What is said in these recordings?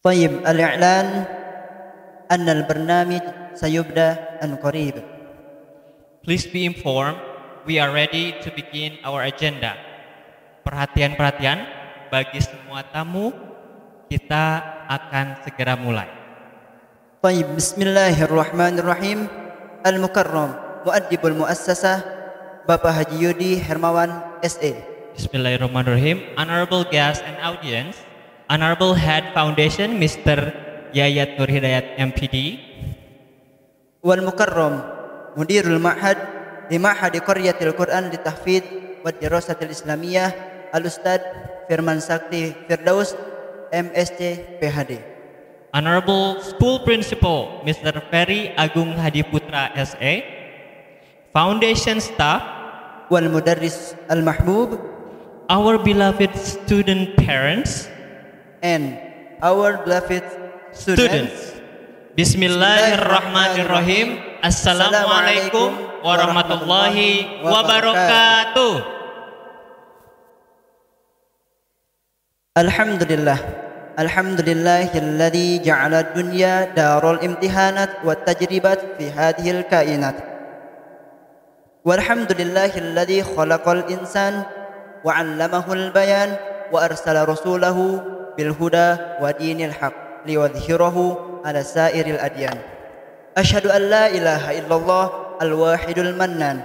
طيب الإعلان أن البرنامج سيبدأ عن قريب. Please be informed, we are ready to begin our agenda. Perhatian-perhatian bagi semua tamu, kita akan segera mulai. طيب بسم الله الرحمن الرحيم. المكرم مؤدب المؤسسة Bapak Haji Yudi Hermawan SA. Bismillahirrahmanirrahim. Honorable guests and audience, Honorable Head Foundation Mr. Yayat Nur Hidayat MPD, والمكرم مدير المعهد لمعهد قرية القرآن للتحفيظ والدراسة الإسلامية الأستاذ Firman Sakti Firdaus MSc PhD. Honorable School Principal Mr. Ferry Agung Hadiputra SA, Foundation Staff, والمدرس المحبوب, our beloved student parents, and our beloved students. Bismillahirrahmanirrahim. Assalamualaikum warahmatullahi wabarakatuh. Alhamdulillah. Alhamdulillahilladzi ja'ala dunya darul imtihanat wat tajribat fi hadhil kainat. Walhamdulillahilladzi khalaqal insan wa 'allamahul bayan wa arsala rasulahu bil huda wa dinil haq liyudhhirahu ala sairil adyan. Asyhadu an la ilaha illallah al-wahidul mannan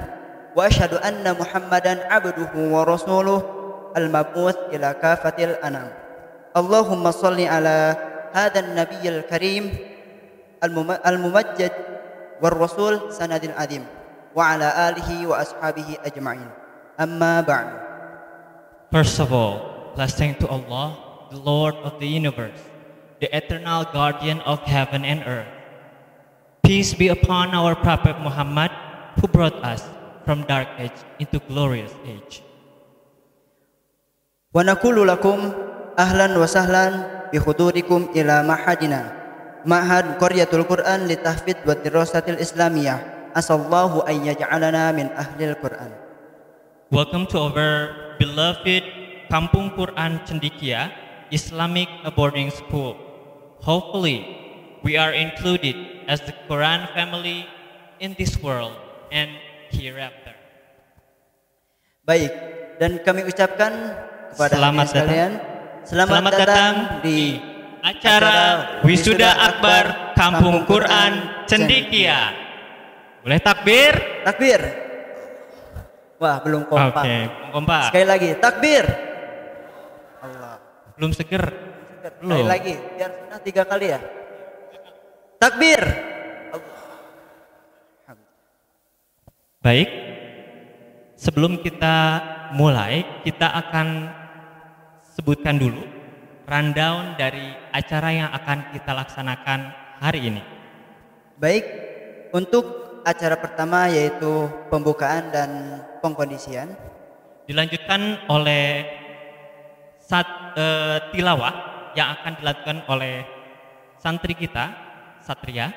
wa asyhadu anna Muhammadan abduhu wa rasuluh al-mab'uts ila kafatil anam. Allahumma salli ala hadan nabiyil karim al-mumajjad war rasul sanadil adim wa ala alihi wa ashabihi ajma'in. Amma ba'du. First of all, let's thank to Allah, the Lord of the universe, the eternal guardian of heaven and earth. Peace be upon our Prophet Muhammad, who brought us from dark age into glorious age. Wa naqulu lakum ahlan wa sahlan bi hudurikum ila ma'hadina Ma'had Qaryatul Quran li Tahfidz wa Dirasatil Islamiyah. Asallahu an yaj'alana min ahlil Quran. Welcome to our beloved Kampung Quran Cendikia Islamic Boarding School. Hopefully, we are included as the Quran family in this world and hereafter. Baik, dan kami ucapkan kepada Selamat sekalian, Selamat datang di acara Wisuda Akbar Kampung Quran Cendikia. Boleh takbir? Takbir. Wah, belum kompak. Oke, kompak. Sekali lagi, takbir. Allah. Belum seger. Sekali Belum. lagi, biar sunnah 3 kali ya. Takbir. Allah. Baik. Sebelum kita mulai, kita akan sebutkan dulu rundown dari acara yang akan kita laksanakan hari ini. Baik, untuk acara pertama yaitu pembukaan dan pengkondisian, Dilanjutkan oleh tilawah yang akan dilakukan oleh santri kita, Satria.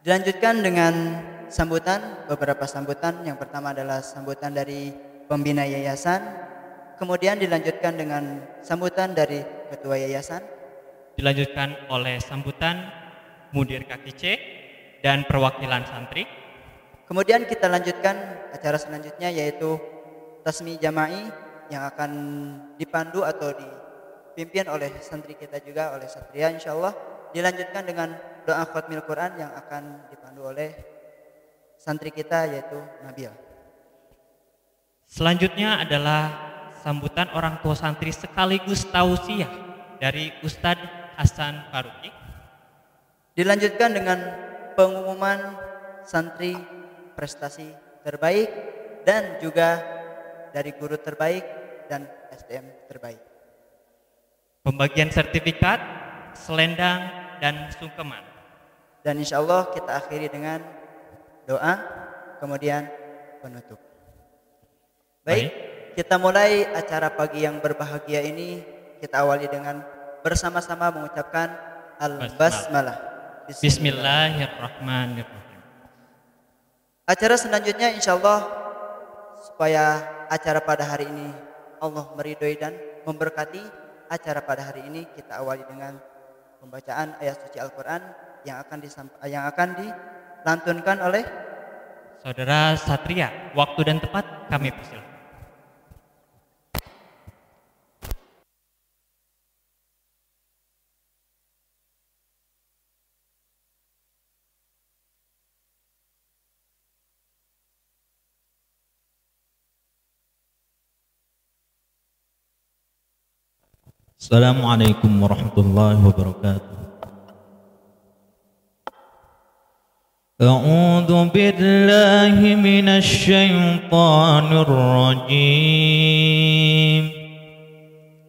dilanjutkan dengan sambutan, beberapa sambutan. Yang pertama adalah sambutan dari pembina yayasan, kemudian dilanjutkan dengan sambutan dari ketua yayasan, Dilanjutkan oleh sambutan Mudir KKC dan perwakilan santri. kemudian kita lanjutkan acara selanjutnya yaitu tasmi jama'i yang akan dipandu atau dipimpin oleh santri kita juga, oleh Satria insyaallah. Dilanjutkan dengan doa khatmil Quran yang akan dipandu oleh santri kita yaitu Nabil. Selanjutnya adalah sambutan orang tua santri sekaligus tausiah dari Ustadz Hasan Faruqi. Dilanjutkan dengan pengumuman santri prestasi terbaik dan juga dari guru terbaik dan SDM terbaik. Pembagian sertifikat, selendang, dan sungkeman. Dan insya Allah kita akhiri dengan doa, kemudian penutup. Baik, kita mulai acara pagi yang berbahagia ini. Kita awali dengan bersama-sama mengucapkan Al-Basmalah. Bismillahirrahmanirrahim. Acara selanjutnya insya Allah, supaya acara pada hari ini Allah meridhoi dan memberkati, acara pada hari ini kita awali dengan pembacaan ayat suci Al-Quran yang akan dilantunkan oleh Saudara Satria. Waktu dan tempat kami persilakan. Assalamualaikum warahmatullahi wabarakatuh. A'udzu billahi minasy syaithanir rajim.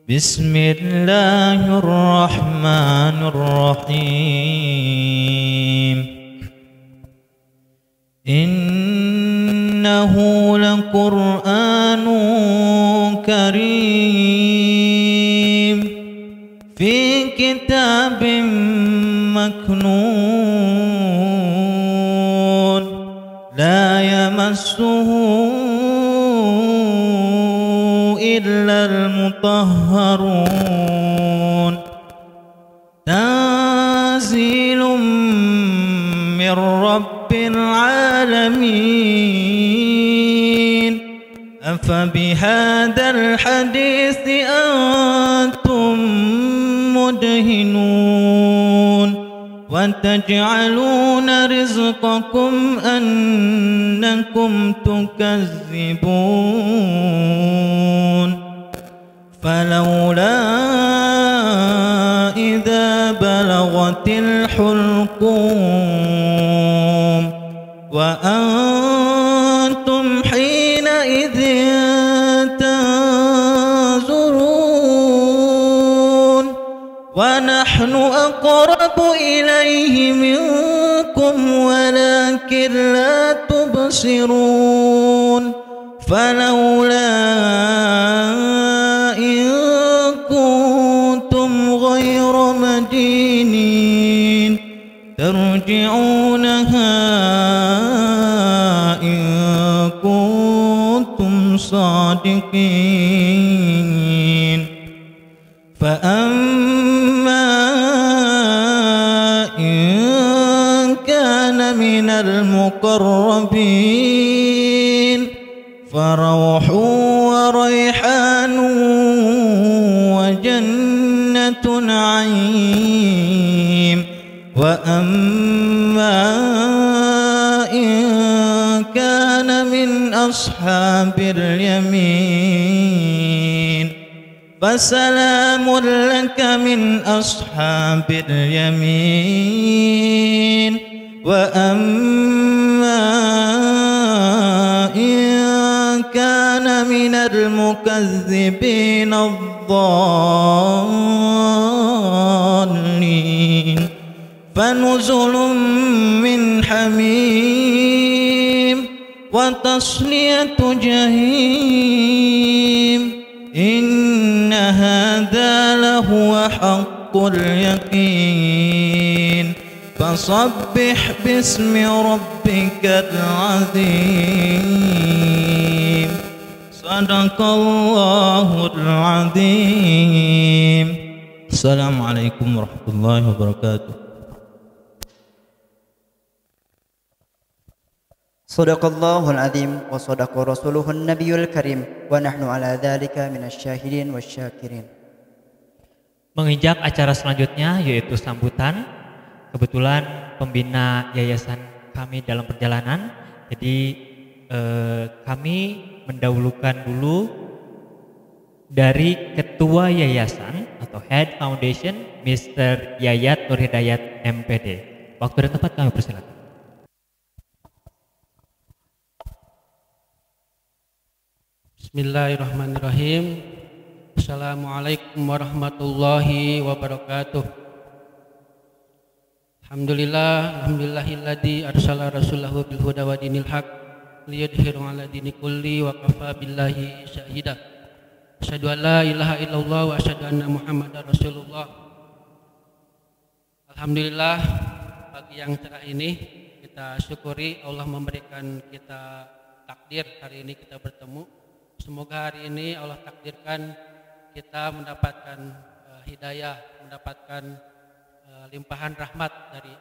Bismillahirrahmanirrahim. Innahu laqur'anun karim fi kitabim maknun la yamassuhu illal mutahharun tanzilum min rabbil alamin afa bihadzal hadithi antum مدهنون وتجعلون رزقكم أنكم تكذبون فلولا إذا بلغت الحلقوم وأنتم حينئذ ونحن أقرب إليه منكم ولكن لا تبصرون فلولا إن كنتم غير مدينين ترجعونها إن كنتم صادقين من المقربين فروح وريحان وجنة نعيم وأما إن كان من أصحاب اليمين فسلام لك من أصحاب اليمين وأما إن كان من المكذبين الضالين فنزل من حميم وتصلية جحيم إن هذا لهو حق اليقين فصبح باسم ربك العظيم صدق الله العظيم. Assalamualaikum warahmatullahi wabarakatuh. Sadaqallahul azim wa sadaqa rasuluhun nabiyul karim wa nahnu ala dzalika minasyahidin wasyakirin. Menginjak acara selanjutnya yaitu sambutan. Kebetulan pembina yayasan kami dalam perjalanan, jadi kami mendahulukan dulu dari Ketua Yayasan atau Head Foundation, Mr. Yayat Nur Hidayat MPD. Waktu dan tempat kami persilakan. Bismillahirrahmanirrahim. Assalamualaikum warahmatullahi wabarakatuh. Alhamdulillahilladzi arsala rasulahu bil huda wa dinil haq liyudhhiru 'ala dini kulli wa kafa billahi syahida. Asyhadu an la ilaha illallah wa asyhadu anna Muhammadar Rasulullah. Alhamdulillah, pagi yang cerah ini kita syukuri Allah memberikan kita takdir hari ini kita bertemu. Semoga hari ini Allah takdirkan kita mendapatkan hidayah, mendapatkan limpahan rahmat dari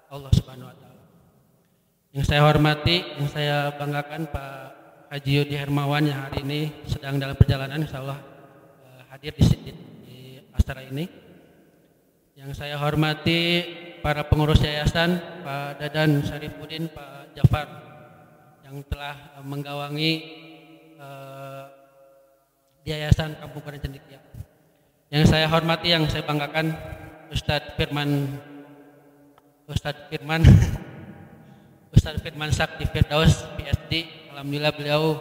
Allah Subhanahu wa taala. Yang saya hormati, yang saya banggakan Pak Haji Yudi Hermawan yang hari ini sedang dalam perjalanan, insyaallah hadir di acara ini. Yang saya hormati para pengurus yayasan, Pak Dadan Syarifuddin, Pak Jafar yang telah menggawangi di Yayasan Kampung Quran Cendekia. Yang saya hormati, yang saya banggakan Ustadz Firman Sakti Firdaus PhD. Alhamdulillah beliau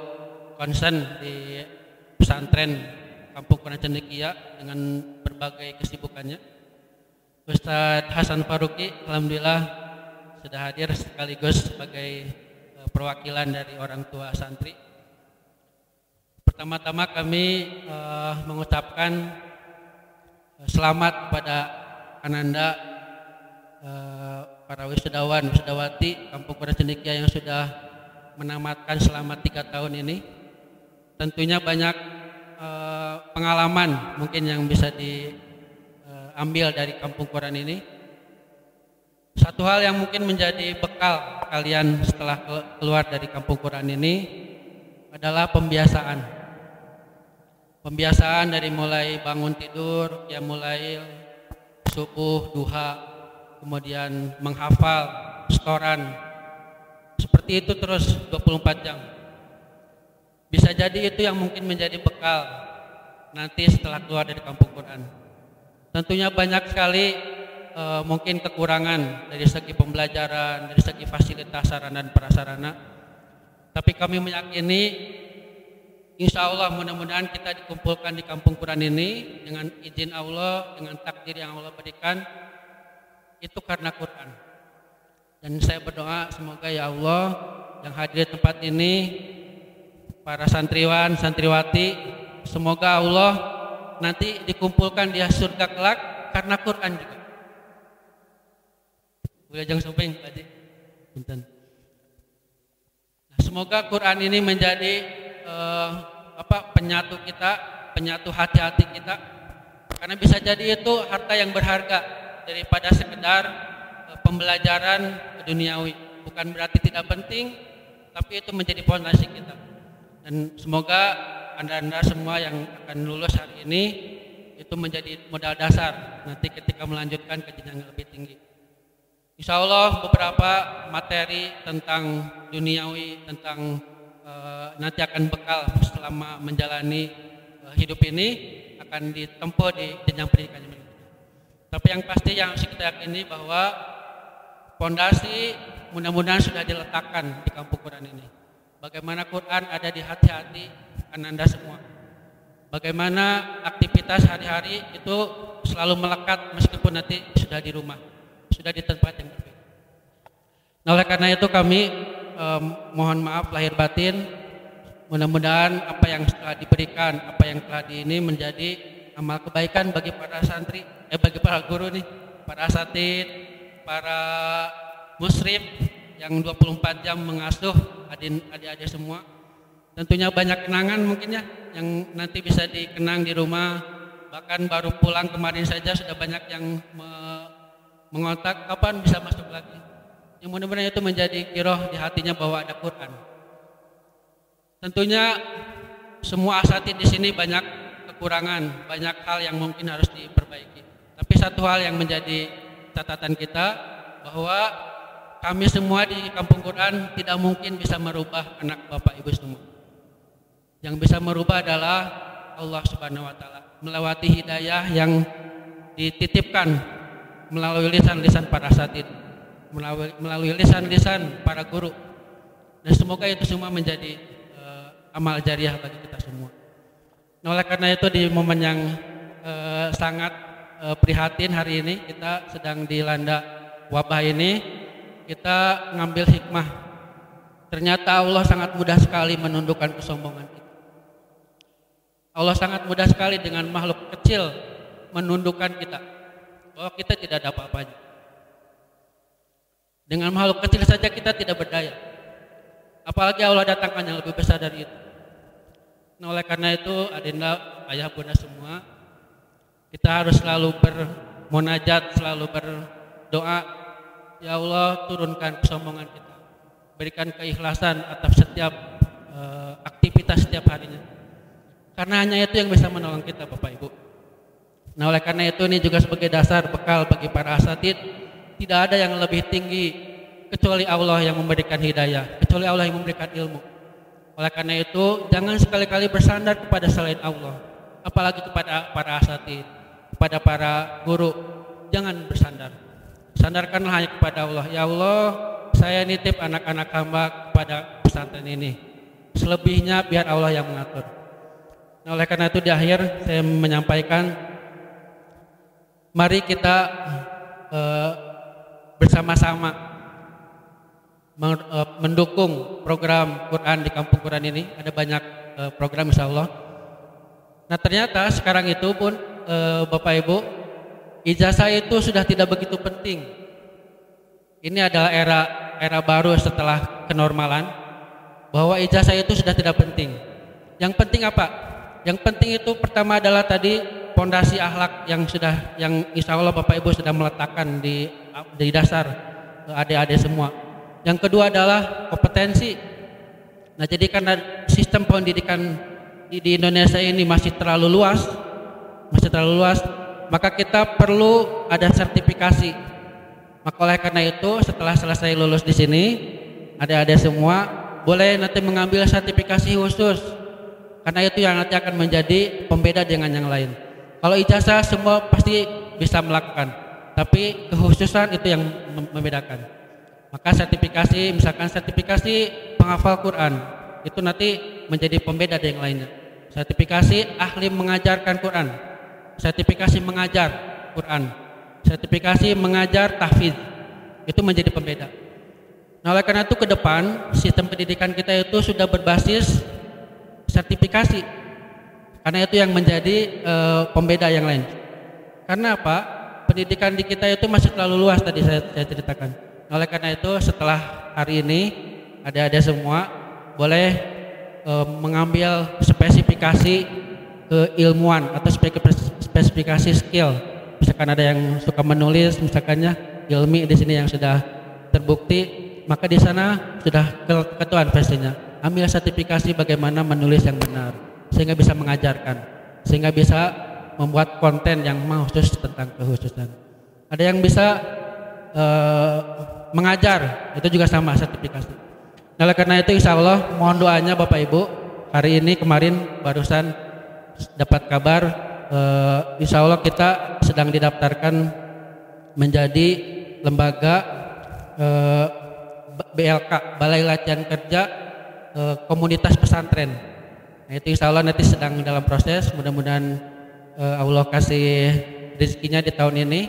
concern di pesantren Kampung Quran Cendekia dengan berbagai kesibukannya. Ustadz Hasan Faruqi alhamdulillah sudah hadir sekaligus sebagai perwakilan dari orang tua santri. Pertama-tama kami mengucapkan selamat kepada Ananda, para wisudawan, wisudawati Kampung Quran Cendekia yang sudah menamatkan selama 3 tahun ini. Tentunya banyak pengalaman mungkin yang bisa diambil dari Kampung Quran ini. Satu hal yang mungkin menjadi bekal kalian setelah keluar dari Kampung Quran ini adalah pembiasaan. Pembiasaan dari mulai bangun tidur, ya mulai subuh, duha, kemudian menghafal, setoran. Seperti itu terus 24 jam. Bisa jadi itu yang mungkin menjadi bekal nanti setelah keluar dari Kampung Quran. Tentunya banyak sekali mungkin kekurangan dari segi pembelajaran, dari segi fasilitas sarana dan prasarana. Tapi kami meyakini insya Allah mudah-mudahan kita dikumpulkan di Kampung Quran ini dengan izin Allah, dengan takdir yang Allah berikan, itu karena Quran. Dan saya berdoa semoga ya Allah yang hadir di tempat ini, para santriwan, santriwati, semoga Allah nanti dikumpulkan di surga kelak karena Quran juga. Wilujeng Sumping tadi. Nah, semoga Quran ini menjadi penyatu kita, penyatu hati-hati kita. Karena bisa jadi itu harta yang berharga daripada sekedar pembelajaran duniawi. Bukan berarti tidak penting, tapi itu menjadi fondasi kita. Dan semoga Anda semua yang akan lulus hari ini itu menjadi modal dasar nanti ketika melanjutkan ke jenjang yang lebih tinggi. Insya Allah beberapa materi tentang duniawi, tentang nanti akan bekal selama menjalani hidup ini akan ditempuh di jenjang pendidikan ini. Tapi yang pasti yang harus kita yakini bahwa fondasi mudah-mudahan sudah diletakkan di Kampung Quran ini. Bagaimana Quran ada di hati-hati Ananda semua. Bagaimana aktivitas hari-hari itu selalu melekat meskipun nanti sudah di rumah, sudah di tempat yang berbeda. Nah, oleh karena itu kami mohon maaf lahir batin. Mudah-mudahan apa yang telah diberikan, apa yang telah ini menjadi amal kebaikan bagi para santri, bagi para guru nih, para asatid, para musyrif yang 24 jam mengasuh adik-adik semua. Tentunya banyak kenangan mungkin ya yang nanti bisa dikenang di rumah. Bahkan baru pulang kemarin saja sudah banyak yang mengontak kapan bisa masuk lagi. Yang mudah-mudahan itu menjadi kiroh di hatinya bahwa ada Quran. Tentunya semua asatid di sini banyak kekurangan, banyak hal yang mungkin harus diperbaiki. Tapi satu hal yang menjadi catatan kita bahwa kami semua di Kampung Quran tidak mungkin bisa merubah anak bapak ibu semua. Yang bisa merubah adalah Allah Subhanahu wa taala melewati hidayah yang dititipkan melalui lisan-lisan para asatid, melalui lisan-lisan para guru. Dan semoga itu semua menjadi amal jariah bagi kita semua. Nah, oleh karena itu di momen yang sangat prihatin hari ini, kita sedang dilanda wabah ini, kita ngambil hikmah. Ternyata Allah sangat mudah sekali menundukkan kesombongan kita. Allah sangat mudah sekali dengan makhluk kecil menundukkan kita, bahwa kita tidak ada apa-apanya. Dengan makhluk kecil saja kita tidak berdaya, apalagi Allah datangkan yang lebih besar dari itu. Nah, oleh karena itu adinda, ayah bunda semua, kita harus selalu munajat, selalu berdoa, ya Allah turunkan kesombongan kita, berikan keikhlasan atas setiap aktivitas setiap harinya, karena hanya itu yang bisa menolong kita Bapak Ibu. Nah oleh karena itu ini juga sebagai dasar bekal bagi para asatid, tidak ada yang lebih tinggi kecuali Allah yang memberikan hidayah, kecuali Allah yang memberikan ilmu. Oleh karena itu jangan sekali-kali bersandar kepada selain Allah, apalagi kepada para asatid, kepada para guru. Jangan bersandar, sandarkanlah hanya kepada Allah. Ya Allah, saya nitip anak-anak hamba kepada pesantren ini, selebihnya biar Allah yang mengatur. Nah, oleh karena itu di akhir saya menyampaikan, mari kita bersama-sama mendukung program Quran di Kampung Quran ini. Ada banyak program insya Allah. Nah ternyata sekarang itu pun Bapak Ibu, ijazah itu sudah tidak begitu penting. Ini adalah era baru setelah kenormalan, bahwa ijazah itu sudah tidak penting. Yang penting apa? Yang penting itu pertama adalah tadi pondasi akhlak yang insya Allah Bapak Ibu sudah meletakkan di dasar adik-adik semua. Yang kedua adalah kompetensi. Nah jadi karena sistem pendidikan di Indonesia ini masih terlalu luas, maka kita perlu ada sertifikasi. Maka oleh karena itu setelah selesai lulus di sini, adik-adik semua boleh nanti mengambil sertifikasi khusus, karena itu yang nanti akan menjadi pembeda dengan yang lain. Kalau ijazah semua pasti bisa melakukan, tapi kekhususan itu yang membedakan. Maka sertifikasi, misalkan sertifikasi penghafal Quran, itu nanti menjadi pembeda dari yang lainnya. Sertifikasi ahli mengajarkan Quran, sertifikasi mengajar Quran, sertifikasi mengajar tahfidz, itu menjadi pembeda. Nah oleh karena itu ke depan sistem pendidikan kita itu sudah berbasis sertifikasi, karena itu yang menjadi pembeda yang lain. Karena apa? Pendidikan di kita itu masih terlalu luas, tadi saya ceritakan. Nah, oleh karena itu setelah hari ini adik-adik semua boleh mengambil spesifikasi keilmuan atau spesifikasi skill. Misalkan ada yang suka menulis, misalkannya ilmi di sini yang sudah terbukti, maka di sana sudah ketentuan versinya. Ambil sertifikasi bagaimana menulis yang benar, sehingga bisa mengajarkan, sehingga bisa membuat konten yang khusus tentang kekhususan. Ada yang bisa mengajar, itu juga sama sertifikasi. Nah, oleh karena itu insya Allah mohon doanya Bapak Ibu. Hari ini kemarin barusan dapat kabar, insya Allah kita sedang didaftarkan menjadi lembaga BLK, Balai Latihan Kerja Komunitas Pesantren. Nah, itu insya Allah nanti sedang dalam proses. Mudah-mudahan Allah kasih rezekinya di tahun ini,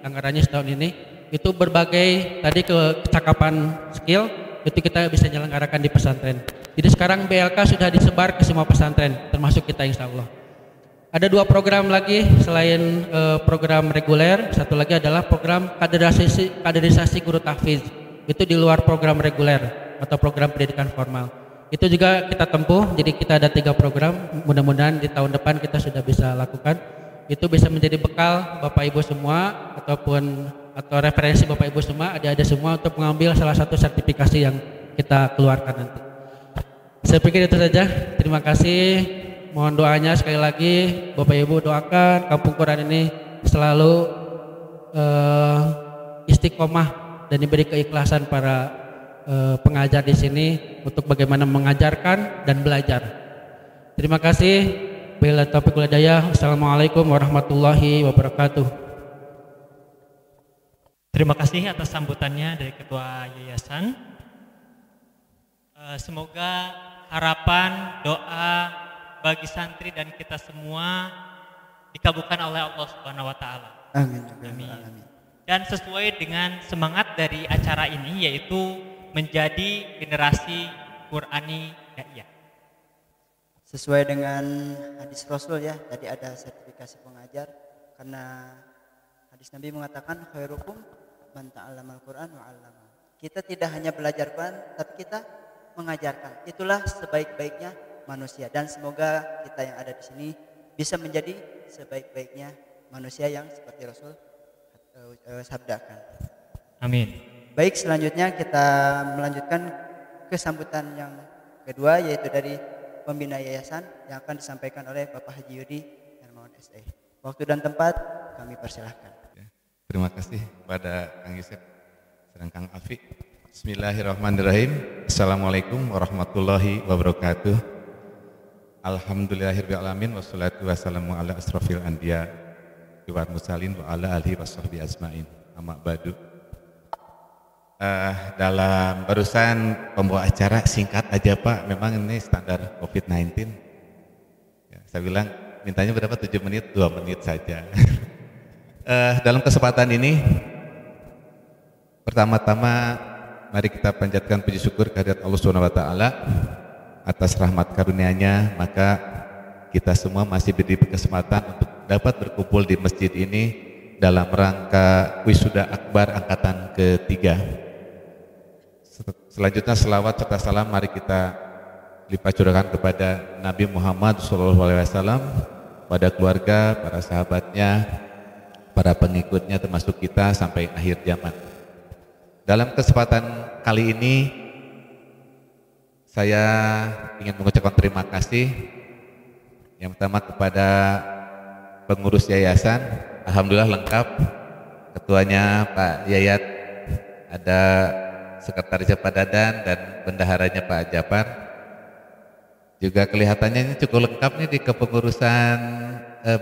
anggarannya setahun ini. Itu berbagai tadi kecakapan skill itu kita bisa menyelenggarakan di pesantren. Jadi sekarang BLK sudah disebar ke semua pesantren, termasuk kita insya Allah. Ada 2 program lagi selain program reguler, satu lagi adalah program kaderisasi guru tahfidz. Itu di luar program reguler atau program pendidikan formal. Itu juga kita tempuh, jadi kita ada 3 program. Mudah-mudahan di tahun depan kita sudah bisa lakukan. Itu bisa menjadi bekal Bapak Ibu semua atau referensi Bapak Ibu semua, adik-adik semua untuk mengambil salah satu sertifikasi yang kita keluarkan nanti. Saya pikir itu saja. Terima kasih. Mohon doanya sekali lagi Bapak Ibu doakan Kampung Quran ini selalu istiqomah dan diberi keikhlasan para pengajar di sini untuk bagaimana mengajarkan dan belajar. Terima kasih. Bila taufiq wal hidayah. Assalamualaikum warahmatullahi wabarakatuh. Terima kasih atas sambutannya dari Ketua Yayasan. Semoga harapan, doa bagi santri dan kita semua dikabulkan oleh Allah Subhanahu wa taala. Amin. Amin. Dan sesuai dengan semangat dari acara ini, yaitu menjadi generasi Qur'ani Da'iyah. Sesuai dengan hadis Rasul ya, tadi ada sertifikasi pengajar, karena hadis Nabi mengatakan khairukum man ta'allamal Qur'an wa 'allama. Kita tidak hanya belajar Quran, tapi kita mengajarkan. Itulah sebaik-baiknya manusia, dan semoga kita yang ada di sini bisa menjadi sebaik-baiknya manusia yang seperti Rasul sabdakan. Amin. Baik, selanjutnya kita melanjutkan ke sambutan yang kedua, yaitu dari pembina yayasan yang akan disampaikan oleh Bapak Haji Yudi Hermawan SE. Waktu dan tempat kami persilahkan. Terima kasih kepada Kang Yusuf dan Kang Afi. Bismillahirrahmanirrahim. Assalamualaikum warahmatullahi wabarakatuh. Alhamdulillahirabbil alamin wassalatu wassalamu ala asrofil anbiya wal mursalin wa ala alihi washabbi ajmain. Amma ba'du. Dalam barusan pembawa acara singkat aja Pak, memang ini standar COVID-19. Ya, saya bilang mintanya berapa? 7 menit, 2 menit saja. Dalam kesempatan ini, pertama-tama mari kita panjatkan puji syukur kehadirat Allah Subhanahu wa taala atas rahmat karunia-Nya, maka kita semua masih diberi kesempatan untuk dapat berkumpul di masjid ini dalam rangka wisuda akbar angkatan ketiga. Selanjutnya selawat serta salam mari kita lipat curahkan kepada Nabi Muhammad SAW, pada keluarga, para sahabatnya, para pengikutnya termasuk kita sampai akhir zaman. Dalam kesempatan kali ini saya ingin mengucapkan terima kasih yang pertama kepada pengurus yayasan, alhamdulillah lengkap, ketuanya Pak Yayat, ada sekretarisnya Pak Dadan dan bendaharanya Pak Japar. Juga kelihatannya ini cukup lengkap nih di kepengurusan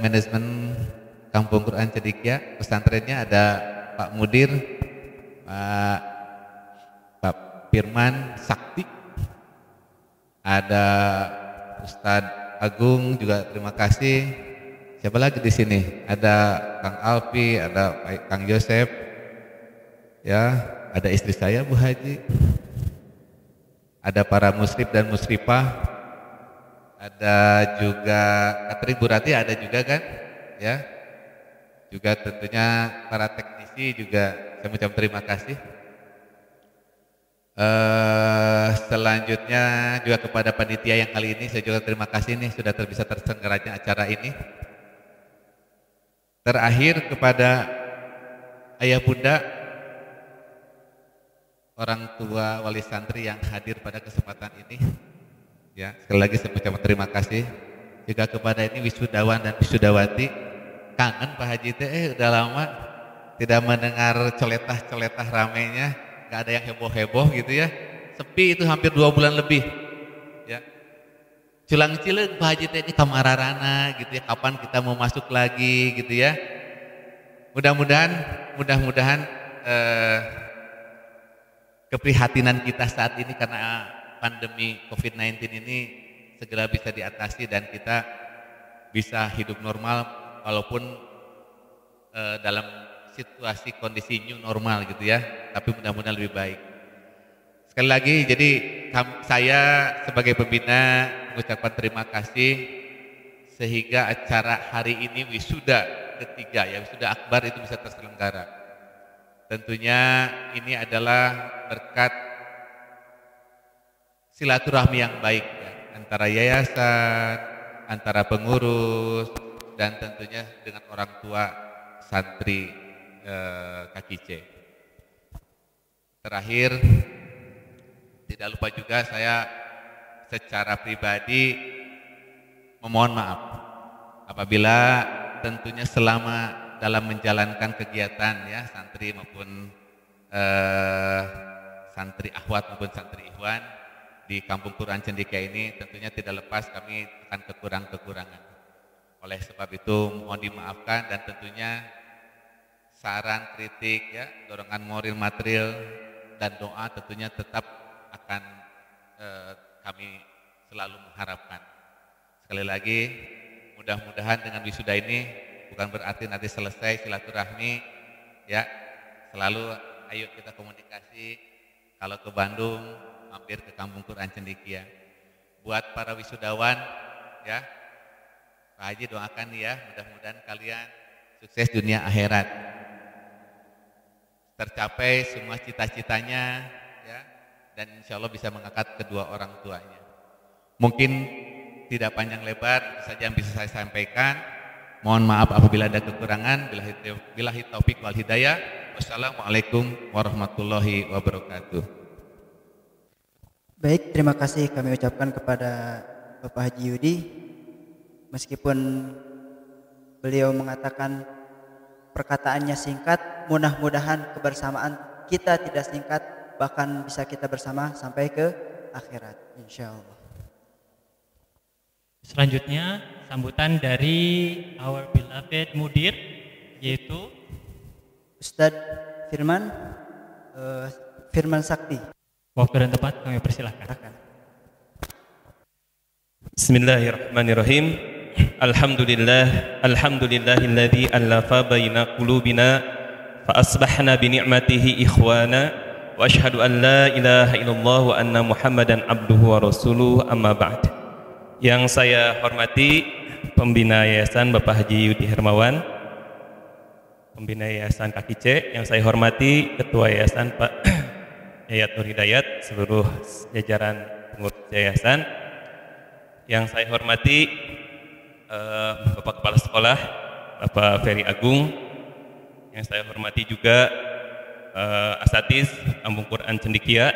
manajemen Kampung Quran Cendekia. Pesantrennya ada Pak Mudir, Pak Firman Sakti, ada Ustadz Agung juga terima kasih. Siapa lagi di sini? Ada Kang Alfi, ada Kang Yosef, ya, ada istri saya Bu Haji, ada para muslim dan musrifah, ada juga Katri Bu Rati ada juga kan, ya, juga tentunya para teknisi juga saya mengucapkan terima kasih. Selanjutnya juga kepada panitia yang kali ini saya juga terima kasih nih sudah bisa terselenggaranya acara ini. Terakhir kepada ayah bunda, orang tua wali santri yang hadir pada kesempatan ini, ya, sekali lagi saya mengucapkan terima kasih juga kepada ini wisudawan dan wisudawati. Kangen Pak Haji teh, udah lama tidak mendengar coletah-coletah ramenya, nggak ada yang heboh-heboh gitu ya, sepi itu hampir 2 bulan lebih, ya. Culang-cileung Pak Haji teh ini kamararana gitu ya, kapan kita mau masuk lagi gitu ya. Mudah-mudahan keprihatinan kita saat ini karena pandemi COVID-19 ini segera bisa diatasi dan kita bisa hidup normal walaupun dalam situasi kondisi new normal gitu ya, tapi mudah-mudahan lebih baik. Sekali lagi, jadi saya sebagai pembina mengucapkan terima kasih sehingga acara hari ini wisuda ketiga, ya, wisuda akbar itu bisa terselenggara. Tentunya ini adalah berkat silaturahmi yang baik ya, antara yayasan, antara pengurus, dan tentunya dengan orang tua santri KKC. Terakhir, tidak lupa juga saya secara pribadi memohon maaf apabila tentunya selama dalam menjalankan kegiatan ya santri maupun santri akhwat maupun santri ikhwan di Kampung Quran Cendekia ini tentunya tidak lepas kami akan kekurangan. Oleh sebab itu mohon dimaafkan dan tentunya saran, kritik, ya, dorongan moral, material dan doa tentunya tetap akan kami selalu mengharapkan. Sekali lagi, mudah-mudahan dengan wisuda ini bukan berarti nanti selesai silaturahmi, ya. Selalu ayo kita komunikasi. Kalau ke Bandung, mampir ke Kampung Quran Cendekia. Buat para wisudawan, ya, Pak Haji doakan ya, mudah-mudahan kalian sukses dunia akhirat, tercapai semua cita-citanya, ya, dan insya Allah bisa mengangkat kedua orang tuanya. Mungkin tidak panjang lebar, itu saja yang bisa saya sampaikan. Mohon maaf apabila ada kekurangan. Billahi taufik wal hidayah. Wassalamualaikum warahmatullahi wabarakatuh. Baik, terima kasih kami ucapkan kepada Bapak Haji Yudi. Meskipun beliau mengatakan perkataannya singkat, mudah-mudahan kebersamaan kita tidak singkat, bahkan bisa kita bersama sampai ke akhirat, insya Allah. Selanjutnya sambutan dari our beloved mudir, yaitu Ustadz Firman Sakti. Waktu dan tempat kami persilahkan. Bismillahirrahmanirrahim. Alhamdulillahilladzi allafa baina qulubina fa asbahna bi ni'matihi ikhwana wa asyhadu an la ilaha illallah wa anna Muhammadan abduhu wa rasuluhu, amma ba'd. Yang saya hormati pembina yayasan Bapak Haji Yudi Hermawan, pembina yayasan Kaki C, yang saya hormati ketua yayasan Pak Yayat Nur Hidayat, seluruh jajaran pengurus yayasan, yang saya hormati Bapak Kepala Sekolah Bapak Ferry Agung, yang saya hormati juga Asatiz Kampung Quran Cendikia,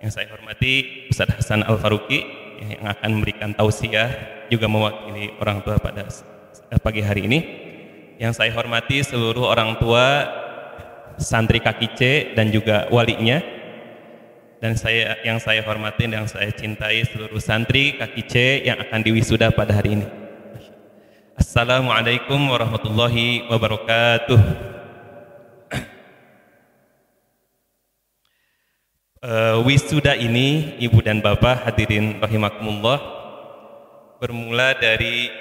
yang saya hormati Ustaz Hasan Al Faruqi yang akan memberikan tausiah juga mewakili orang tua pada pagi hari ini, yang saya hormati seluruh orang tua santri Kaki C dan juga walinya, dan yang saya hormati dan yang saya cintai seluruh santri Kaki C yang akan diwisuda pada hari ini. Assalamualaikum warahmatullahi wabarakatuh. Wisuda ini, ibu dan bapak hadirin rahimakumullah, bermula dari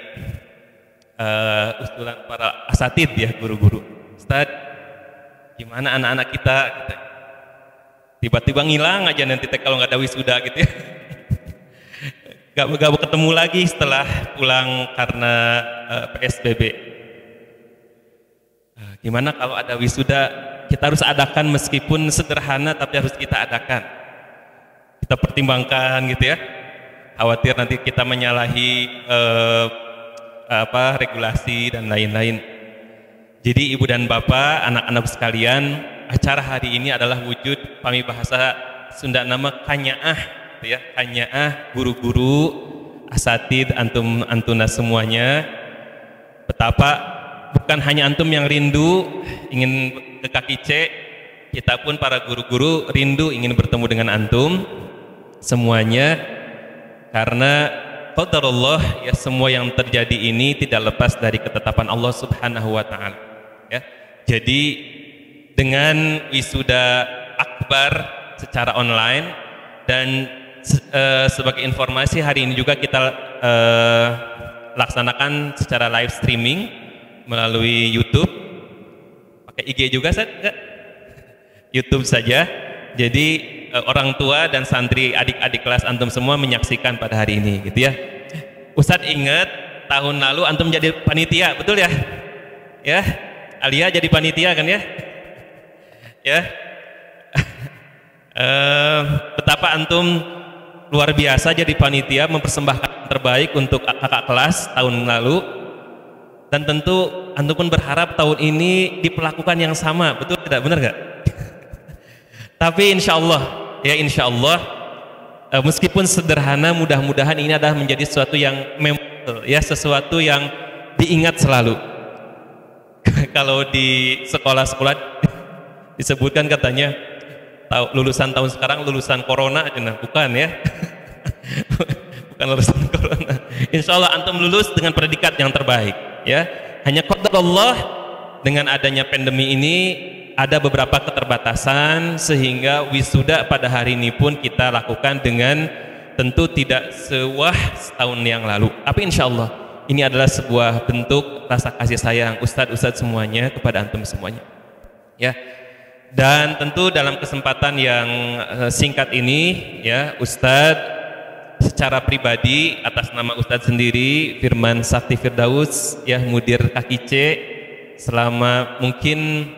usulan para asatid, ya, guru-guru. Ustaz, gimana anak-anak kita? Tiba-tiba ngilang aja nanti kalau nggak ada wisuda gitu ya. Gak ketemu lagi setelah pulang karena PSBB. Gimana kalau ada wisuda? Kita harus adakan, meskipun sederhana tapi harus kita adakan. Kita pertimbangkan gitu ya. Khawatir nanti kita menyalahi regulasi dan lain-lain. Jadi ibu dan bapak, anak-anak sekalian, acara hari ini adalah wujud, kami bahasa Sunda nama kanyaah, gitu ya. Kanyaah guru-guru, asatid, antum antuna semuanya. Betapa bukan hanya antum yang rindu ingin ke Kaki C, kita pun para guru-guru rindu ingin bertemu dengan antum semuanya, karena qadarullah, ya, semua yang terjadi ini tidak lepas dari ketetapan Allah Subhanahu wa taala, ya. Jadi dengan wisuda akbar secara online dan sebagai informasi, hari ini juga kita laksanakan secara live streaming melalui YouTube. Pakai IG juga, Ustaz? Enggak? YouTube saja. Jadi orang tua dan santri, adik-adik kelas antum semua menyaksikan pada hari ini, gitu ya. Ustaz ingat tahun lalu antum jadi panitia, betul ya? Ya, Alia jadi panitia kan ya? Ya. Betapa antum luar biasa jadi panitia, mempersembahkan terbaik untuk kakak kelas tahun lalu, dan tentu antum pun berharap tahun ini diperlakukan yang sama, betul tidak? Benar nggak? Tapi insya Allah, ya insya Allah, meskipun sederhana, mudah-mudahan ini adalah menjadi sesuatu yang memorable, ya, sesuatu yang diingat selalu. Kalau di sekolah-sekolah disebutkan katanya lulusan tahun sekarang lulusan corona, nah, bukan ya. Bukan lulusan corona. Insya Allah antum lulus dengan predikat yang terbaik, ya. Hanya qadarullah, dengan adanya pandemi ini ada beberapa keterbatasan, sehingga wisuda pada hari ini pun kita lakukan dengan tentu tidak sewah setahun yang lalu. Tapi insya Allah ini adalah sebuah bentuk rasa kasih sayang ustadz-ustadz semuanya kepada antum semuanya, ya. Dan tentu dalam kesempatan yang singkat ini, ya, Ustadz secara pribadi atas nama Ustadz sendiri, Firman Sakti Firdaus, ya, mudir Kaki C, selama mungkin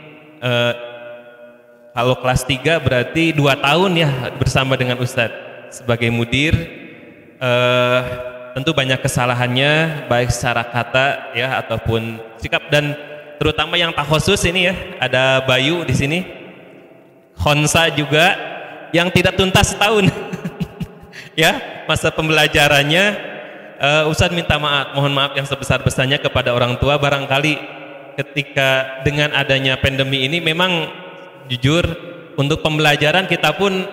kalau kelas 3 berarti 2 tahun ya bersama dengan Ustadz sebagai mudir. tentu banyak kesalahannya baik secara kata ya ataupun sikap, dan terutama yang takhusus ini ya, ada Bayu di sini, Khonsa juga yang tidak tuntas setahun ya masa pembelajarannya. Ustadz minta maaf, mohon maaf yang sebesar-besarnya kepada orang tua. Barangkali ketika dengan adanya pandemi ini memang jujur untuk pembelajaran kita pun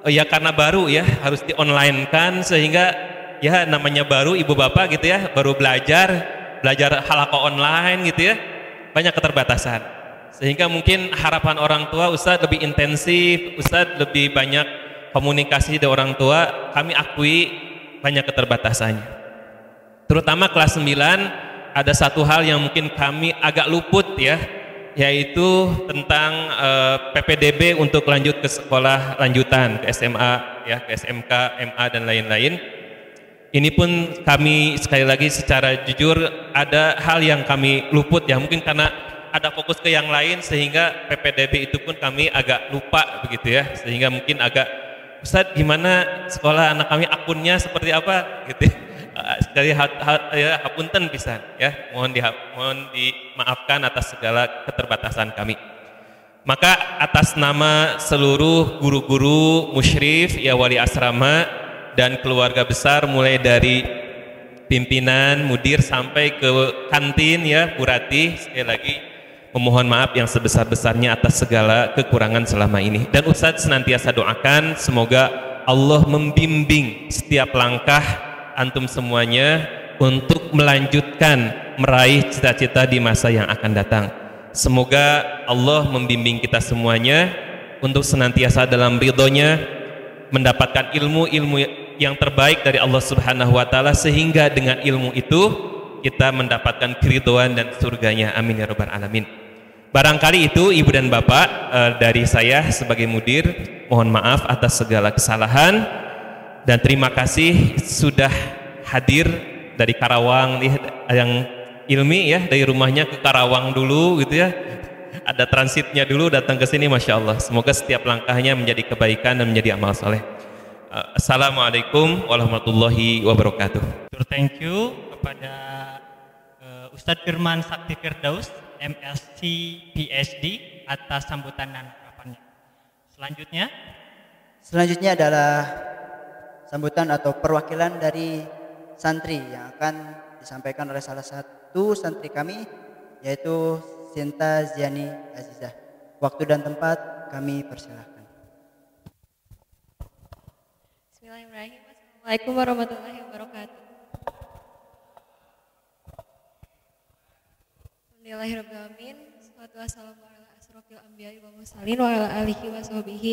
ya karena baru ya harus di online kan, sehingga ya namanya baru ibu bapak gitu ya, baru belajar halaqah online gitu ya, banyak keterbatasan, sehingga mungkin harapan orang tua Ustadz lebih intensif, Ustadz lebih banyak komunikasi dengan orang tua. Kami akui banyak keterbatasannya, terutama kelas 9 ada satu hal yang mungkin kami agak luput ya, yaitu tentang PPDB untuk lanjut ke sekolah lanjutan, ke SMA ya, ke SMK, MA dan lain-lain. Ini pun kami sekali lagi secara jujur ada hal yang kami luput ya, mungkin karena ada fokus ke yang lain sehingga PPDB itu pun kami agak lupa begitu ya, sehingga mungkin agak Ustadz gimana sekolah anak kami, akunnya seperti apa gitu sekali ya, hapunten pisan ya, mohon dimaafkan atas segala keterbatasan kami. Maka atas nama seluruh guru-guru musyrif ya, wali asrama dan keluarga besar, mulai dari pimpinan, mudir sampai ke kantin ya, Bu Rati, sekali lagi memohon maaf yang sebesar-besarnya atas segala kekurangan selama ini. Dan Ustadz senantiasa doakan semoga Allah membimbing setiap langkah antum semuanya untuk melanjutkan meraih cita-cita di masa yang akan datang. Semoga Allah membimbing kita semuanya untuk senantiasa dalam ridhonya, mendapatkan ilmu-ilmu yang terbaik dari Allah Subhanahu wa Ta'ala, sehingga dengan ilmu itu kita mendapatkan keridhaan dan surganya. Amin ya rabbal alamin. Barangkali itu ibu dan bapak, dari saya sebagai mudir mohon maaf atas segala kesalahan, dan terima kasih sudah hadir dari Karawang nih, yang Ilmi ya, dari rumahnya ke Karawang dulu gitu ya, ada transitnya dulu datang ke sini, Masya Allah. Semoga setiap langkahnya menjadi kebaikan dan menjadi amal soleh. Assalamualaikum warahmatullahi wabarakatuh. Thank you kepada Ustadz Firman Sakti Firdaus, MSc PhD, atas sambutan dan harapannya. Selanjutnya adalah sambutan atau perwakilan dari santri yang akan disampaikan oleh salah satu santri kami, yaitu Sinta Ziani Azizah. Waktu dan tempat kami persilahkan. Bismillahirrahmanirrahim. Assalamualaikum warahmatullahi wabarakatuh. Alhamdulillahirrahmanirrahim. Wassalatu wassalamu ala asrofil anbiya'i wa mursalin wa ala alihi wa sahbihi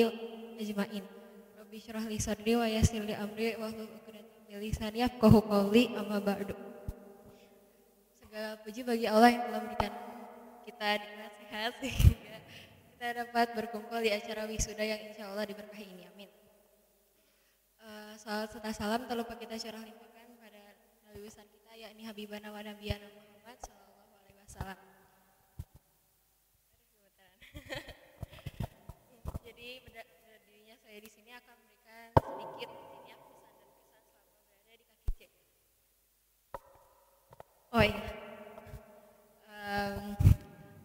ajma'in. Rabbi syrah li sadri wa yassir li amri wa hlul 'uqdatam min lisani yafqahu qawli, amma ba'du. Segala puji bagi Allah yang telah memberikan kita nikmat sehat sehingga kita dapat berkumpul di acara wisuda yang insya Allah diberkahi ini. Amin. Salat serta salam tak lupa kita syarah limpahkan pada Nabi besar kita, yakni Habibana wa Nabiyana Muhammad sallallahu alaihi wasallam. Jadi berdirinya saya di sini akan memberikan sedikit pesan dan kesan selama berada di kaki C. Oh iya.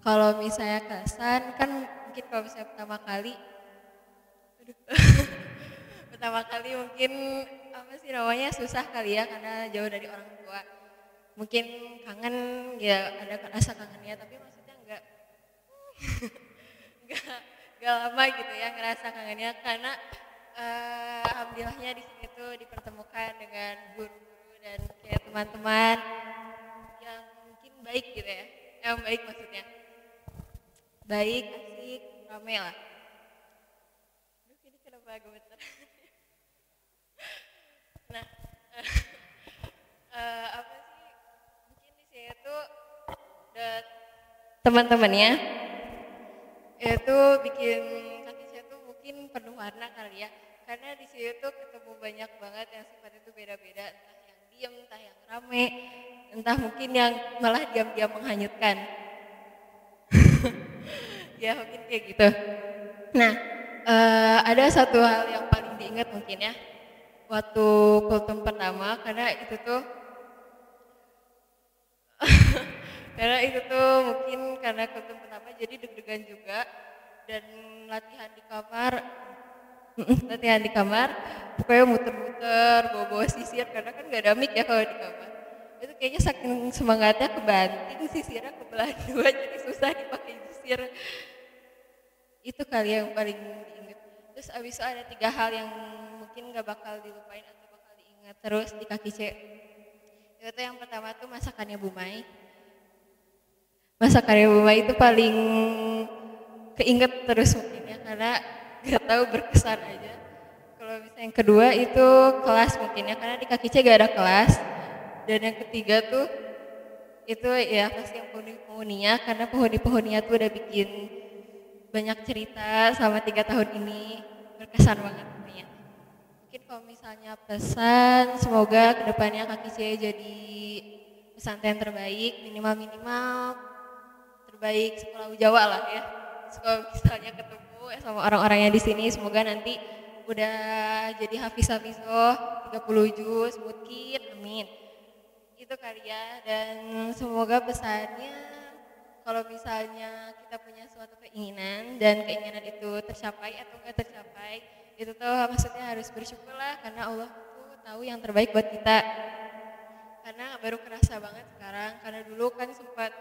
Kalau misalnya kesan kan mungkin kalau misalnya pertama kali mungkin apa sih namanya, susah kali ya karena jauh dari orang tua. Mungkin kangen ya, ada rasa kangennya, tapi maksudnya enggak lama gitu ya ngerasa kangennya, karena alhamdulillahnya di sini tuh dipertemukan dengan guru-guru dan kayak teman-teman yang mungkin baik gitu ya. Yang baik maksudnya. Baik, asik, rame lah. Aduh, ini kenapa gemeter? Nah, apa sih, mungkin di sini tuh teman-temannya itu bikin kaki saya tuh mungkin penuh warna kali ya, karena di sini tuh ketemu banyak banget yang sifatnya tuh beda-beda, entah yang diem, entah yang rame, entah mungkin yang malah diam-diam menghanyutkan. Ya mungkin kayak gitu. Nah, ada satu hal yang paling diingat mungkin ya, waktu kultum pertama karena itu tuh mungkin karena kultum pertama jadi deg-degan juga dan latihan di kamar pokoknya muter-muter bawa sisir karena kan nggak ada mic ya kalau di kamar. Itu kayaknya saking semangatnya kebanting sisirnya kebelah dua jadi susah dipakai sisir. Itu kali yang paling diingat. Terus abis itu ada 3 hal yang mungkin nggak bakal dilupain atau bakal diingat terus di kaki C. Itu yang pertama tuh masakannya Bu Mai. Masakannya Bu Mai itu paling keinget terus mungkin ya karena nggak tahu berkesan aja. Kalau misalnya yang kedua itu kelas mungkin ya karena di kaki C gak ada kelas. Dan yang ketiga tuh itu ya pasti yang penghuni-penghuninya karena penghuni-penghuninya tuh udah bikin banyak cerita selama 3 tahun ini, berkesan banget pokoknya. Mungkin kalau misalnya pesan semoga kedepannya kaki C jadi pesantren terbaik, minimal terbaik sekolah Jawa lah ya. Kalau misalnya ketemu sama orang-orangnya di sini semoga nanti udah jadi hafiz-hafizoh 30 juz mungkin, amin. Itu kali ya, dan semoga pesannya kalau misalnya kita punya suatu keinginan dan keinginan itu tercapai atau enggak tercapai, itu tuh maksudnya harus bersyukur lah karena Allah tuh tahu yang terbaik buat kita. Karena baru kerasa banget sekarang, karena dulu kan sempat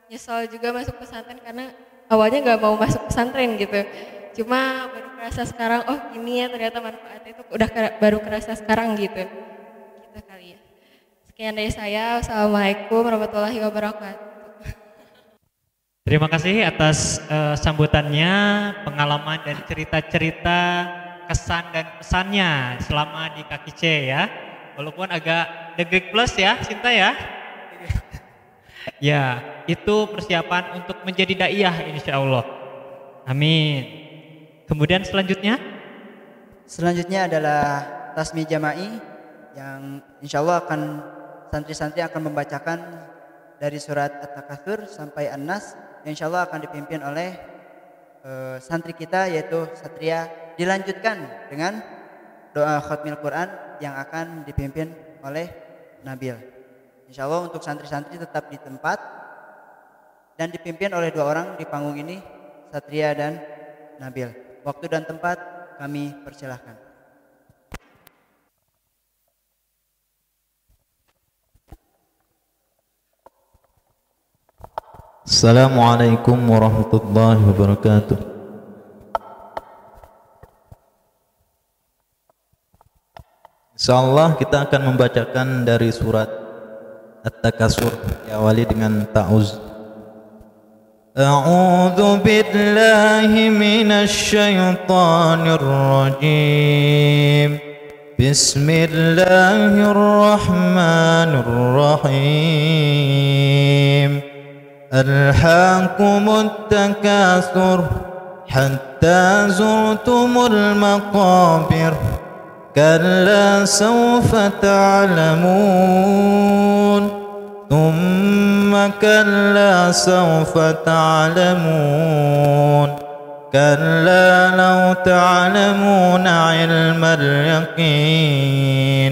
nyesel juga masuk pesantren karena awalnya nggak mau masuk pesantren gitu. Cuma baru kerasa sekarang, oh ini ya ternyata manfaatnya itu udah baru kerasa sekarang gitu. Gitu kali ya. Sekian dari saya. Wassalamualaikum warahmatullahi wabarakatuh. Terima kasih atas sambutannya, pengalaman dan cerita-cerita kesan dan pesannya selama di kaki C ya. Walaupun agak deg-deg plus ya, Sinta ya. Ya, itu persiapan untuk menjadi daiyah insya Allah. Amin. Kemudian selanjutnya adalah tasmi jama'i yang insya Allah akan santri-santri akan membacakan dari surat At-Takatsur sampai An-Nas yang insya Allah akan dipimpin oleh santri kita yaitu Satria, dilanjutkan dengan doa khatmil Quran yang akan dipimpin oleh Nabil. Insya Allah untuk santri-santri tetap di tempat dan dipimpin oleh 2 orang di panggung ini, Satria dan Nabil. Waktu dan tempat kami persilahkan. Assalamualaikum warahmatullahi wabarakatuh. Insyaallah kita akan membacakan dari surat At-Takatsur, diawali dengan ta'uz. A'udzu billahi minasy syaithanir rajim. Bismillahirrahmanirrahim. Alhaakumut takatsur hatta zurtumul maqabir. Kalla sawfa ta'lamun. Thumma kalla sawfa ta'lamun. Kalla law ta'lamuna 'ilmal yaqin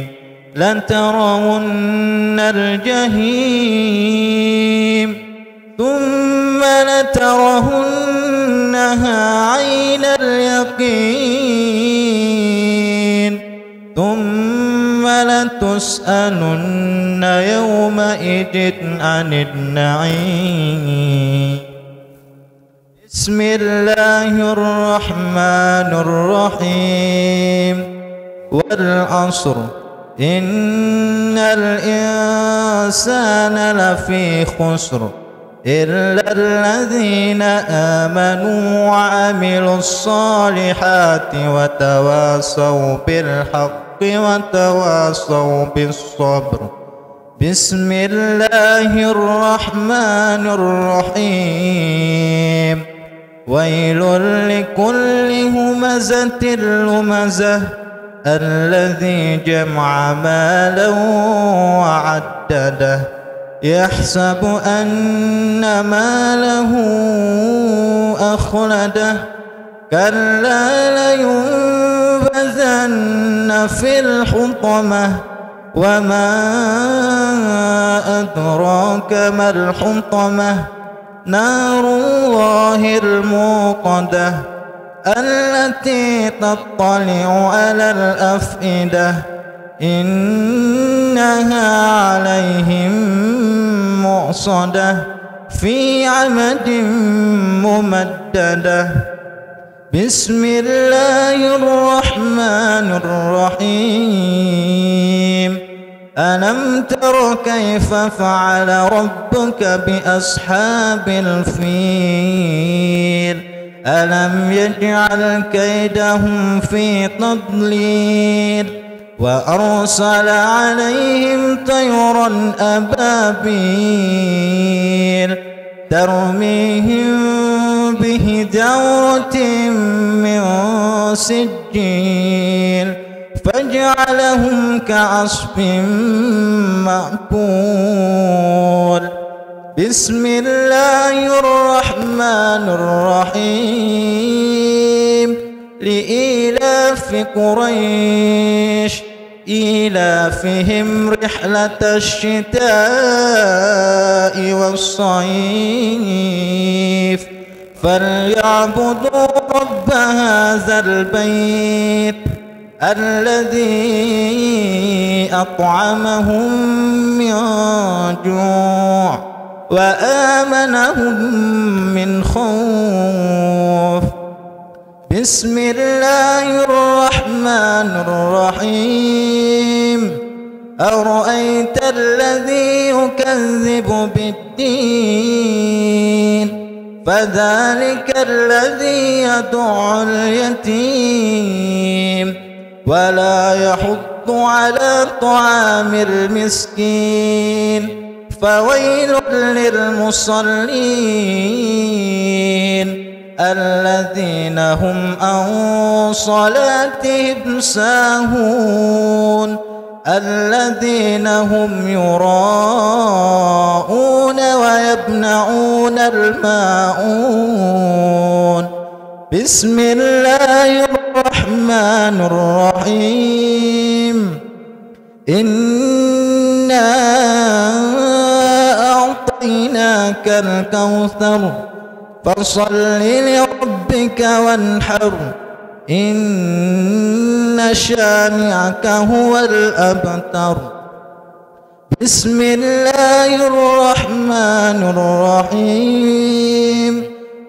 latarawunnal jahim. Thumma latarawunnaha 'ainal yaqin. Thumma latus'alunna yawma idin 'anil na'im. Bismillahirrahmanirrahim. Wal 'ashr innal insana lafi khusr illa alladhina amanu wa 'amilus solihati wa tawasaw bil haqqi wa tawasaw bis sabr. Bismillahirrahmanirrahim. Wailul likulli humazatin lumazah alladzi jama'a malan wa 'addadah yahsabu anna malahu akhladah kalla layunbadhanna لينبذن في الحطمة وما أدراك ما الحطمة نار الله الموقدة التي تطلع على الأفئدة إنها عليهم مؤصدة في عمد ممددة بسم الله الرحمن الرحيم ألم تر كيف فعل ربك بأصحاب الفيل ألم يجعل كيدهم في تضليل وأرسل عليهم طيرا أبابيل ترميهم بحجارة من سجيل فجعلهم كعصف مأكول بسم الله الرحمن الرحيم لإيلاف قريش إيلافهم رحلة الشتاء والصيف فليعبدوا رب هذا البيت الذي أطعمهم من جوع وآمنهم من خوف بسم الله الرحمن الرحيم أرأيت الذي يكذب بالدين فذلك الذي يدع اليتيم ولا يحض على طعام المسكين فويل للمصلين الذين هم عن صلاتهم ساهون الذين هم يراءون ويمنعون الماعون بسم الله الرحمن الرحيم إنا أعطيناك الكوثر فصل لربك وانحر إن شانئك هو الأبتر بسم الله الرحمن الرحيم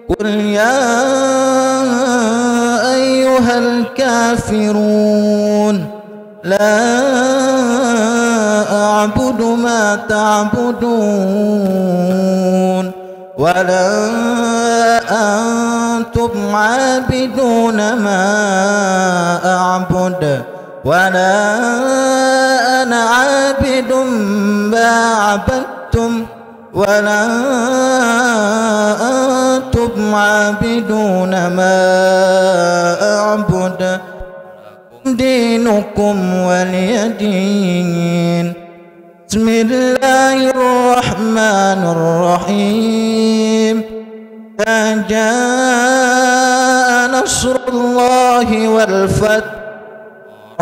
قل يا أيها الكافرون لا أعبد ما تعبدون ولا أنتم عابدون ما أعبد ولا أنا عابد ما عبدتم ولا أنتم عابدون ما أعبد دينكم ولي دين بسم الله الرحمن الرحيم إذا جاء نصر الله والفتح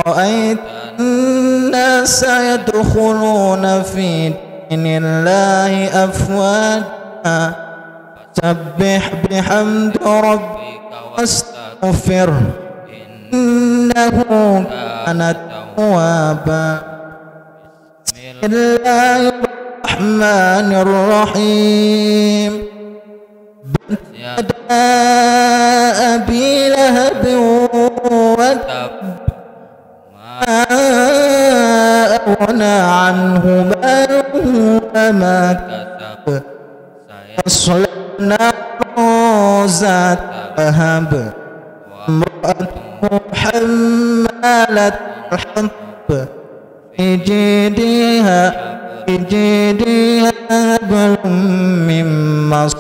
رأيت الناس يدخلون في دين الله أفواجا سبح بحمد ربك واستغفره إنه كان توابا بسم الله الرحمن الرحيم بدأ أبي لهب وتب ما أغنى عنه ماله وما كسب سيصلى نارا ذات لهب وامرأته حمالة الحطب في جيدها حبل من مسد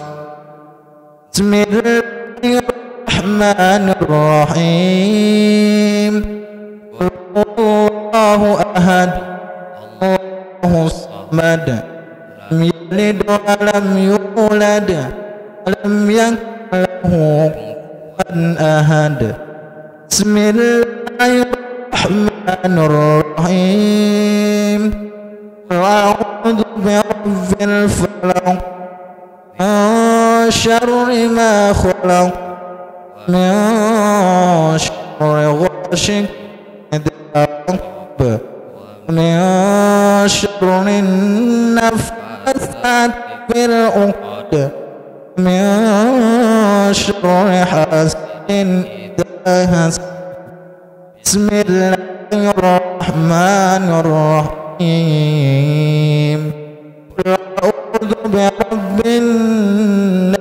بسم الله الرحمن الرحيم قل الله أحد الله الصمد لم يلد ولم يولد ولم يكن له كفوا أحد بسم الله الرحمن الرحيم أعوذ برب الفلق من شر ما خلق من شر غاشق إذا وقب من شر النفاثات في العقد من شر حاسد إذا حسد بسم الله الرحمن الرحيم أعوذ برب الناس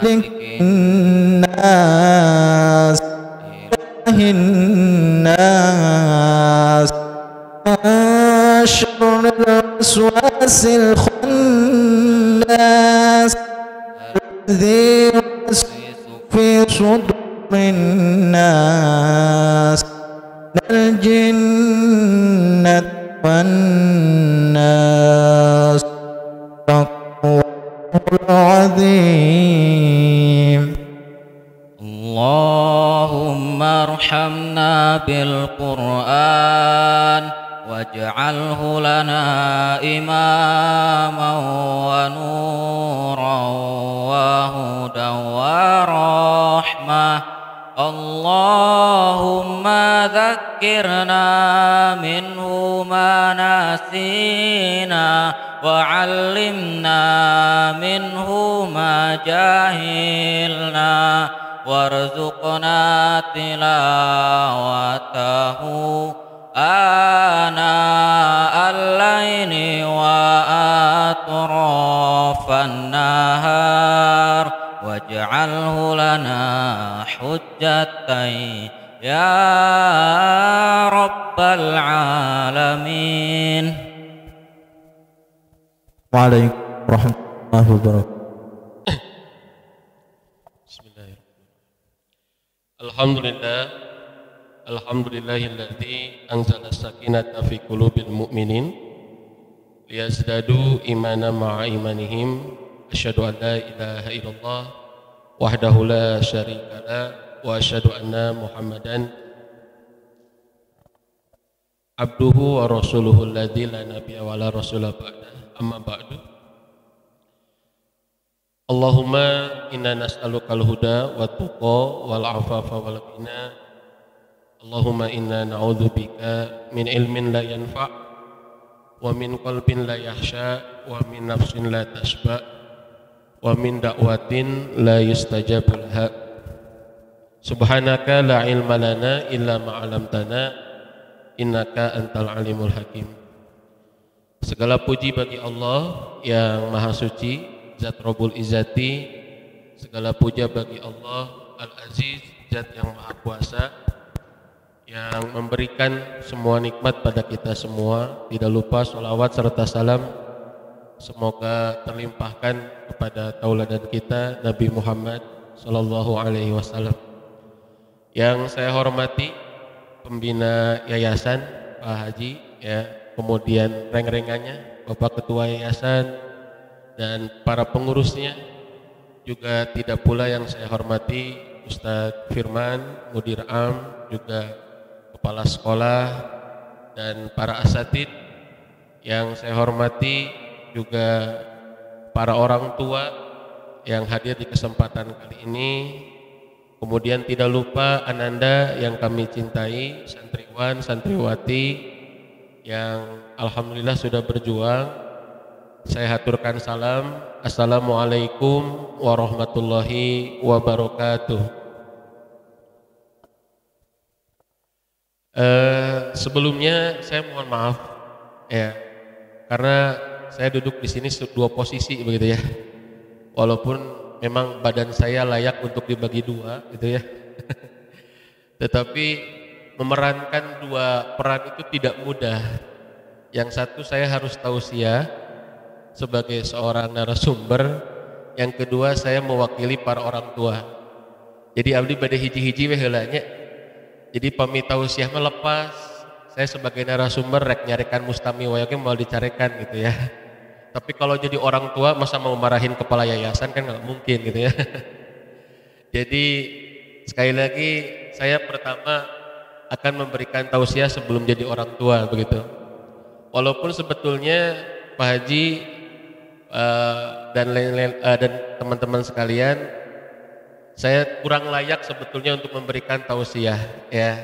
ملك الناس إله الناس من شر الوسواس الخناس الذي يوسوس في صدور الناس من الجنة والناس العظيم اللهم ارحمنا بالقرآن واجعله لنا إماما ونورا وهدى ورحمة اللهم ذكرنا منه ما نسينا وعلمنا منه ما جهلنا وارزقنا تلاوته آناء الليل وأطراف النهار واجعله لنا حجة يا رب العالمين. وعليكم ورحمة الله وبركاته. Alhamdulillahilladzi anzala sakinata fi qulubil mu'minin liyazdadu imanan ma'a imanihim asyhadu an la ilaha illallah wahdahu la syarika lah wa asyhadu anna Muhammadan abduhu wa rasuluhu alladzi la nabiyya wa la rasula ba'da amma ba'du. Allahumma inna nas'alukal huda wa tuqa wal afafa wal ghina. Allahumma inna na'udzubika min ilmin la yanfa' wa min qalbin la yahsha wa min nafsin la tashba wa min da'watin la yustajabu laha. Subhanaka la ilma lana illa ma 'allamtana innaka antal alimul hakim. Segala puji bagi Allah yang Maha Suci, Zat Rabbul Izzati. Segala puja bagi Allah Al-Aziz, Zat yang Maha Kuasa, yang memberikan semua nikmat pada kita semua. Tidak lupa sholawat serta salam semoga terlimpahkan kepada tauladan kita Nabi Muhammad Sallallahu Alaihi Wasallam. Yang saya hormati pembina yayasan Pak Haji, ya, kemudian reng-rengannya Bapak Ketua Yayasan dan para pengurusnya, juga tidak pula yang saya hormati Ustadz Firman, Mudir Am, juga kepala sekolah dan para asatid. Yang saya hormati juga para orang tua yang hadir di kesempatan kali ini. Kemudian tidak lupa Ananda yang kami cintai, santriwan, santriwati yang alhamdulillah sudah berjuang. Saya haturkan salam. Assalamualaikum warahmatullahi wabarakatuh. Sebelumnya saya mohon maaf ya, karena saya duduk di sini dua posisi begitu ya. Walaupun memang badan saya layak untuk dibagi dua gitu ya. Tetapi memerankan dua peran itu tidak mudah. Yang satu saya harus tausiah sebagai seorang narasumber, yang kedua saya mewakili para orang tua. Jadi abdi bade hiji-hiji we heula nya. Jadi pamit tausiah melepas, saya sebagai narasumber rek nyarekan mustami wae mau dicarekan gitu ya. Tapi kalau jadi orang tua masa mau marahin kepala yayasan kan nggak mungkin gitu ya. Jadi sekali lagi saya pertama akan memberikan tausiah sebelum jadi orang tua begitu. Walaupun sebetulnya Pak Haji dan teman-teman sekalian, saya kurang layak sebetulnya untuk memberikan tausiah ya.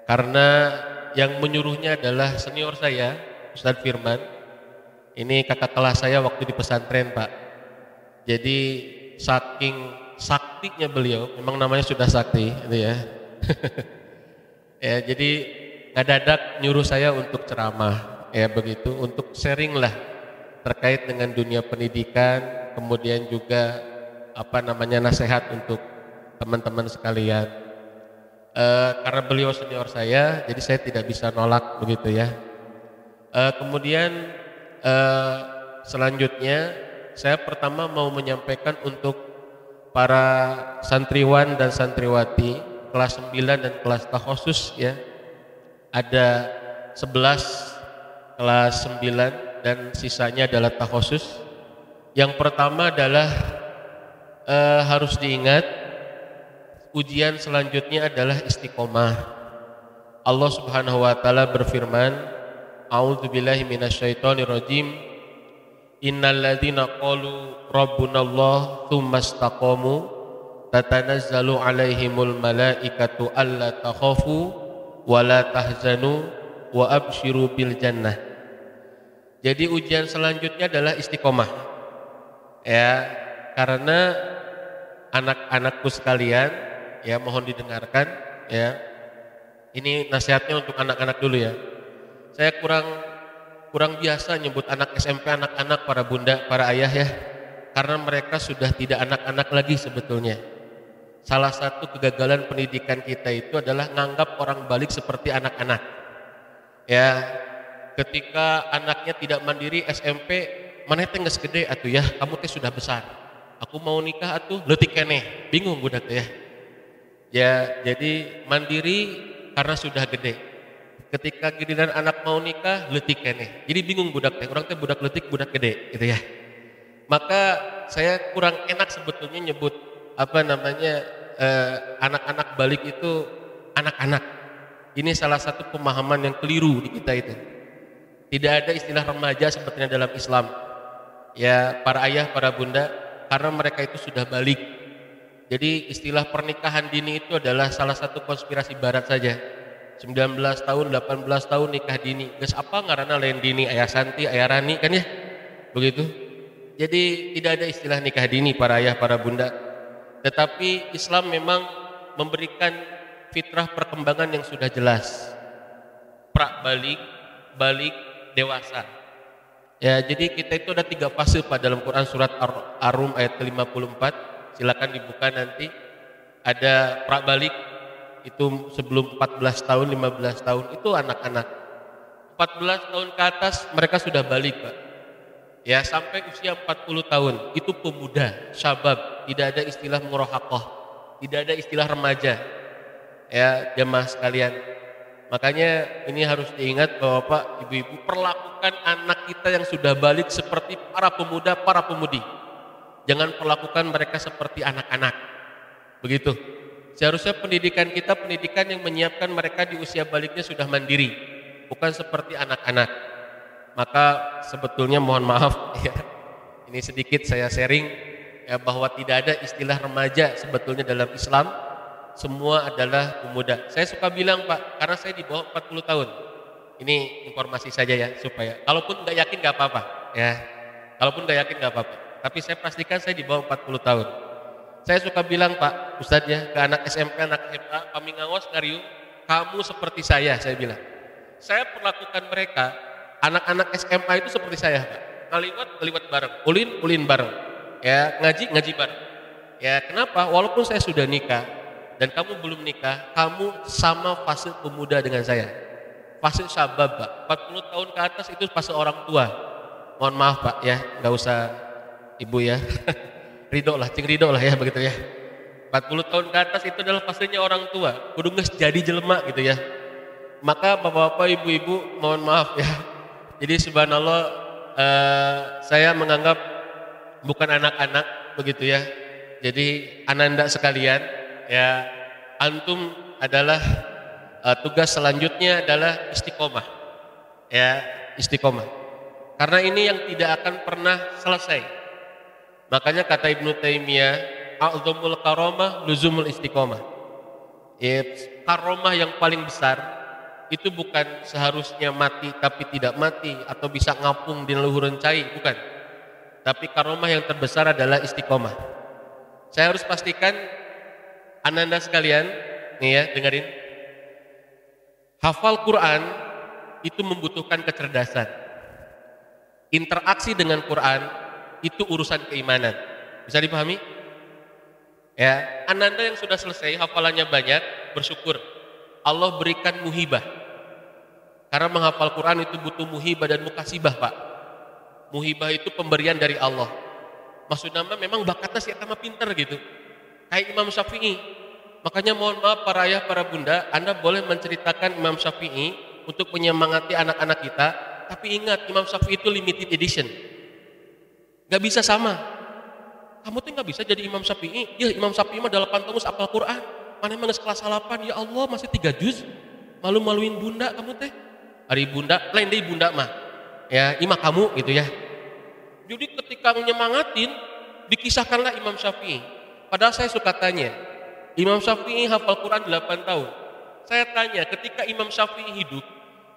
Karena yang menyuruhnya adalah senior saya, Ustadz Firman. Ini kakak kelas saya waktu di pesantren, Pak. Jadi saking saktinya beliau, memang namanya sudah sakti itu ya. Ya, jadi ngadadak nyuruh saya untuk ceramah ya begitu, untuk sharing lah terkait dengan dunia pendidikan, kemudian juga nasihat untuk teman-teman sekalian. Karena beliau senior saya, jadi saya tidak bisa nolak begitu ya. Kemudian selanjutnya saya pertama mau menyampaikan untuk para santriwan dan santriwati kelas 9 dan kelas takhusus ya. Ada 11 kelas 9 dan sisanya adalah takhusus. Yang pertama adalah harus diingat ujian selanjutnya adalah istiqomah. Allah Subhanahu wa taala berfirman, A'udzubillahi minasyaitonirrajim. Innal ladzina qalu rabbunallah tsumma istaqamu tatanazzalu alaihimul malaikatu alla takhafu wa la tahzanu wa abshiru bil jannah. Jadi ujian selanjutnya adalah istiqomah. Ya, karena anak-anakku sekalian, ya mohon didengarkan ya. Ini nasihatnya untuk anak-anak dulu ya. Saya kurang biasa nyebut anak SMP, anak-anak, para bunda, para ayah ya. Karena mereka sudah tidak anak-anak lagi sebetulnya. Salah satu kegagalan pendidikan kita itu adalah nganggap orang balik seperti anak-anak. Ya, ketika anaknya tidak mandiri SMP, mana teh geus gede atuh ya, kamu teh sudah besar. Aku mau nikah atuh leutik keneh, bingung budak teh ya. Ya, jadi mandiri karena sudah gede. Ketika giliran anak mau nikah, leutik keneh. Jadi bingung budak teh, orang teh budak leutik, budak gede gitu ya. Maka saya kurang enak sebetulnya nyebut anak-anak balik itu anak-anak. Ini salah satu pemahaman yang keliru di kita itu. Tidak ada istilah remaja sepertinya dalam Islam. Ya, para ayah, para bunda, karena mereka itu sudah balik. Jadi istilah pernikahan dini itu adalah salah satu konspirasi barat saja. 19 tahun, 18 tahun nikah dini. Geus apa ngaranna lain dini, aya Santi, aya Rani kan ya? Begitu. Jadi tidak ada istilah nikah dini para ayah, para bunda. Tetapi Islam memang memberikan fitrah perkembangan yang sudah jelas. Balik, dewasa. Ya, jadi kita itu ada 3 fase Pak dalam Quran surat Ar-Rum ayat ke-54. Silakan dibuka nanti. Ada balik itu sebelum 14 tahun, 15 tahun itu anak-anak. 14 tahun ke atas mereka sudah balik Pak. Ya, sampai usia 40 tahun itu pemuda, syabab, tidak ada istilah murahaqah, tidak ada istilah remaja. Ya, jemaah sekalian. Makanya ini harus diingat bahwa Pak, ibu-ibu, perlakukan anak kita yang sudah balik seperti para pemuda, para pemudi. Jangan perlakukan mereka seperti anak-anak. Begitu. Seharusnya pendidikan kita pendidikan yang menyiapkan mereka di usia baliknya sudah mandiri, bukan seperti anak-anak. Maka sebetulnya mohon maaf ya, ini sedikit saya sharing ya, bahwa tidak ada istilah remaja sebetulnya dalam Islam. Semua adalah pemuda. Saya suka bilang Pak, karena saya di bawah 40 tahun. Ini informasi saja ya, supaya kalaupun nggak yakin nggak apa-apa ya. Kalaupun nggak yakin nggak apa-apa. Tapi saya pastikan saya di bawah 40 tahun. Saya suka bilang Pak Ustadz ya, ke anak SMP, anak SMA, kami ngawas ngariung, kamu seperti saya bilang. Saya perlakukan mereka, anak-anak SMA itu seperti saya Pak. Ngaliwat bareng, ulin bareng. Ya, ngaji bareng. Ya, kenapa? Walaupun saya sudah nikah dan kamu belum nikah, kamu sama fase pemuda dengan saya. Fase syabab Pak. 40 tahun ke atas itu fase orang tua. Mohon maaf Pak ya, nggak usah ibu ya. Ridho lah ya begitu ya. 40 tahun ke atas itu adalah fasenya orang tua. Kudu geus jadi jelema gitu ya. Maka bapak-bapak, ibu-ibu, mohon maaf ya. Jadi subhanallah, saya menganggap bukan anak-anak begitu ya. Jadi ananda sekalian, ya antum adalah tugas selanjutnya adalah istiqomah. Ya, istiqomah. Karena ini yang tidak akan pernah selesai. Makanya kata Ibnu Taimiyah, a'zamul karamah luzumul istiqomah. Ya, karomah yang paling besar itu bukan seharusnya mati tapi tidak mati atau bisa ngapung di leluhur cai, bukan. Tapi karomah yang terbesar adalah istiqomah. Saya harus pastikan ananda sekalian, nih ya, dengerin. Hafal Quran itu membutuhkan kecerdasan. Interaksi dengan Quran itu urusan keimanan. Bisa dipahami? Ya, ananda yang sudah selesai hafalannya banyak, bersyukur. Allah berikan muhibah. Karena menghafal Quran itu butuh muhibah dan mukasibah, Pak. Muhibah itu pemberian dari Allah. Maksudnya memang bakatnya si etama pinter gitu. Kayak Imam Syafi'i. Makanya mohon maaf para ayah, para bunda, Anda boleh menceritakan Imam Syafi'i untuk menyemangati anak-anak kita, tapi ingat Imam Syafi'i itu limited edition. Gak bisa sama. Kamu tuh gak bisa jadi Imam Syafi'i. Ya Imam Syafi'i mah 8 tahun apal Quran. Mana emang kelas 8, ya Allah masih 3 juz. Malu-maluin bunda kamu teh. Hari bunda, lain deh bunda mah. Ya imah kamu gitu ya. Jadi ketika menyemangatin, dikisahkanlah Imam Syafi'i. Padahal saya suka tanya, Imam Syafi'i hafal Quran 8 tahun. Saya tanya, ketika Imam Syafi'i hidup,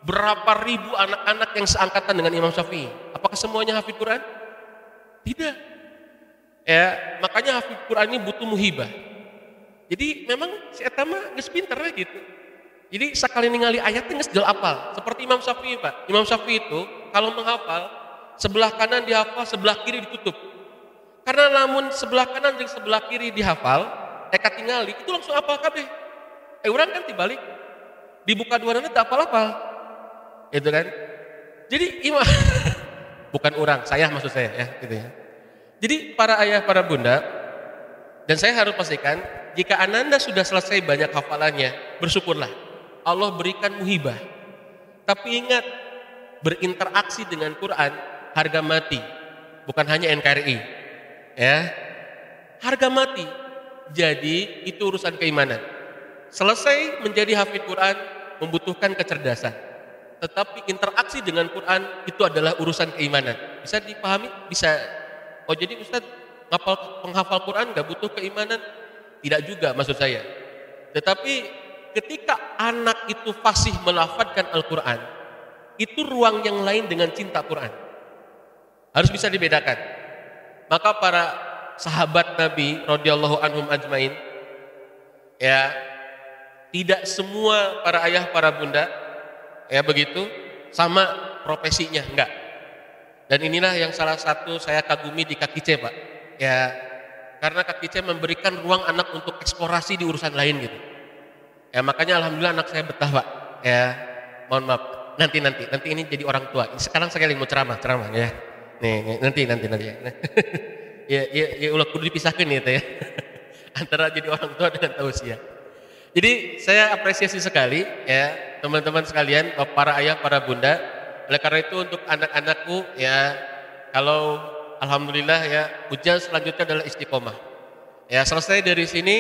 berapa ribu anak-anak yang seangkatan dengan Imam Syafi'i? Apakah semuanya hafid Quran? Tidak. Ya, makanya hafid Quran ini butuh muhibah. Jadi memang si eta mah geus pinter gitu. Jadi sekali ningali ayatnya geus jel apal. Seperti Imam Syafi'i, Pak. Imam Syafi'i itu kalau menghafal, sebelah kanan dihafal, sebelah kiri ditutup. Karena namun sebelah kanan dan sebelah kiri dihafal, eka tingali itu langsung apal kabeh. Orang kan dibalik, dibuka dua nana tak apal-apal. Itu kan. Jadi imam bukan orang, saya maksud saya ya, gitu ya. Jadi para ayah, para bunda, dan saya harus pastikan jika ananda sudah selesai banyak hafalannya, bersyukurlah. Allah berikan muhibah. Tapi ingat, berinteraksi dengan Quran harga mati, bukan hanya NKRI. Ya. Harga mati. Jadi itu urusan keimanan. Selesai menjadi hafid Quran membutuhkan kecerdasan. Tetapi interaksi dengan Quran itu adalah urusan keimanan. Bisa dipahami? Bisa. Oh jadi Ustaz penghafal Quran gak butuh keimanan? Tidak juga maksud saya. Tetapi ketika anak itu fasih melafadzkan Al-Quran, itu ruang yang lain dengan cinta Quran. Harus bisa dibedakan. Maka para sahabat Nabi radhiyallahu anhum ajmain, ya, tidak semua para ayah, para bunda, ya begitu, sama profesinya, enggak. Dan inilah yang salah satu saya kagumi di Kak Kice, Pak. Ya, karena Kak Kice memberikan ruang anak untuk eksplorasi di urusan lain gitu. Ya makanya alhamdulillah anak saya betah, Pak. Ya, mohon maaf. Nanti ini jadi orang tua. Sekarang saya mau ceramah ya. Nih, nanti. ya ulah kudu dipisahkan gitu ya. Antara jadi orang tua dengan tausiah. Jadi saya apresiasi sekali ya teman-teman sekalian, para ayah, para bunda. Oleh karena itu untuk anak-anakku ya, kalau alhamdulillah ya, ujian selanjutnya adalah istiqomah. Ya selesai dari sini,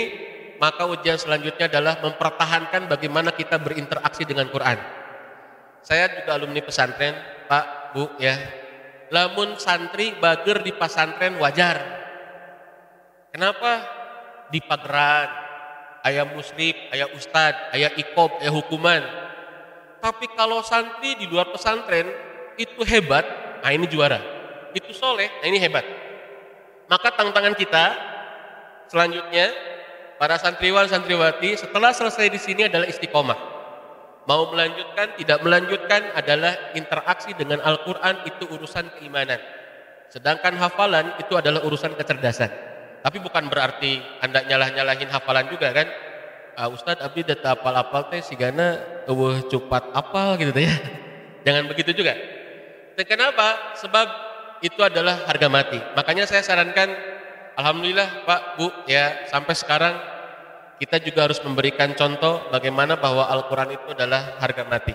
maka ujian selanjutnya adalah mempertahankan bagaimana kita berinteraksi dengan Quran. Saya juga alumni pesantren, Pak, Bu ya. Lamun santri bager di pesantren wajar. Kenapa? Di pageran, aya musrif, aya ustad, aya ikob, aya hukuman. Tapi kalau santri di luar pesantren itu hebat, nah ini juara. Itu soleh, nah ini hebat. Maka tantangan kita selanjutnya para santriwan, santriwati setelah selesai di sini adalah istiqomah. Mau melanjutkan, tidak melanjutkan adalah interaksi dengan Al-Quran, itu urusan keimanan. Sedangkan hafalan itu adalah urusan kecerdasan. Tapi bukan berarti Anda nyalah-nyalahin hafalan juga kan. Ustadz abdi data apal-apal teh sigana cepat apal gitu ya. Jangan begitu juga. Dan kenapa? Sebab itu adalah harga mati. Makanya saya sarankan, alhamdulillah Pak, Bu ya, sampai sekarang kita juga harus memberikan contoh bagaimana bahwa Al-Quran itu adalah harga mati.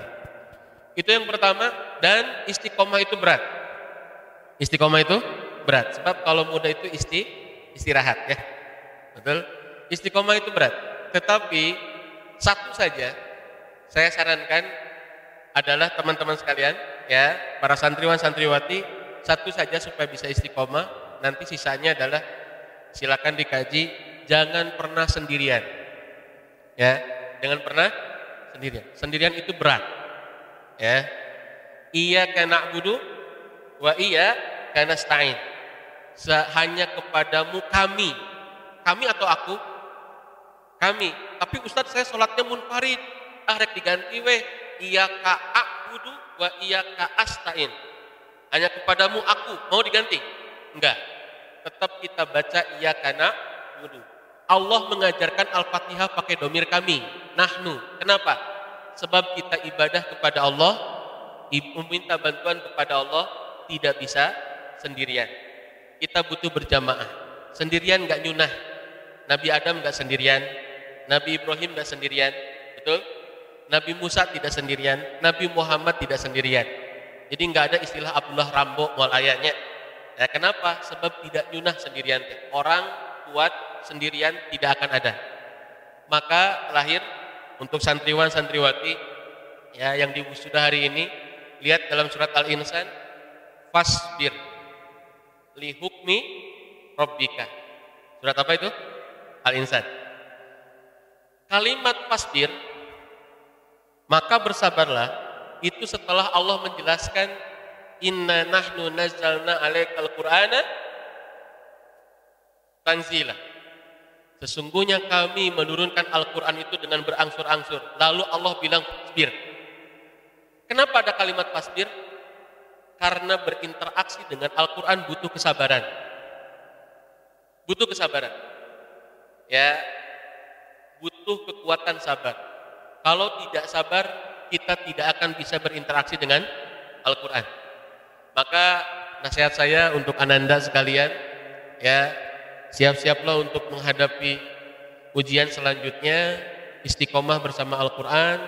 Itu yang pertama. Dan istiqomah itu berat. Istiqomah itu berat. Sebab kalau muda itu istirahat ya. Betul? Istiqomah itu berat. Tetapi satu saja saya sarankan adalah teman-teman sekalian, ya, para santriwan santriwati, satu saja supaya bisa istiqomah. Nanti sisanya adalah silakan dikaji. Jangan pernah sendirian, ya, jangan pernah sendirian. Sendirian itu berat, ya. Iyyaka na'budu wa iyyaka nasta'in. Hanya kepadamu kami atau aku, kami. Tapi Ustadz saya sholatnya munfarid, rek diganti weh. Iyyaka a'budu wa iyyaka asta'in. Hanya kepadamu aku, mau diganti? Enggak. Tetap kita baca iyyaka na'budu. Allah mengajarkan Al-Fatihah pakai domir kami, nahnu. Kenapa? Sebab kita ibadah kepada Allah, meminta bantuan kepada Allah, tidak bisa sendirian. Kita butuh berjamaah. Sendirian enggak nyunah. Nabi Adam enggak sendirian, Nabi Ibrahim enggak sendirian, betul? Nabi Musa tidak sendirian, Nabi Muhammad tidak sendirian. Jadi enggak ada istilah Abdullah Rambo mual ayatnya. Ya, kenapa? Sebab tidak nyunah sendirian. Orang kuat sendirian tidak akan ada. Maka lahir untuk santriwan santriwati, ya, yang diwisuda hari ini, lihat dalam surat Al-Insan, fasbir li hukmi rabbika. Surat apa itu? Al-Insan. Kalimat fasbir, maka bersabarlah, itu setelah Allah menjelaskan inna nahnu nazzalna 'alaikal qur'ana tanzila. Sesungguhnya kami menurunkan Al-Qur'an itu dengan berangsur-angsur. Lalu Allah bilang fasbir. Kenapa ada kalimat fasbir? Karena berinteraksi dengan Al-Qur'an butuh kesabaran. Butuh kesabaran. Ya, butuh kekuatan sabar. Kalau tidak sabar, kita tidak akan bisa berinteraksi dengan Al-Qur'an. Maka nasihat saya untuk Ananda sekalian, ya, siap-siaplah untuk menghadapi ujian selanjutnya, istiqomah bersama Al-Qur'an,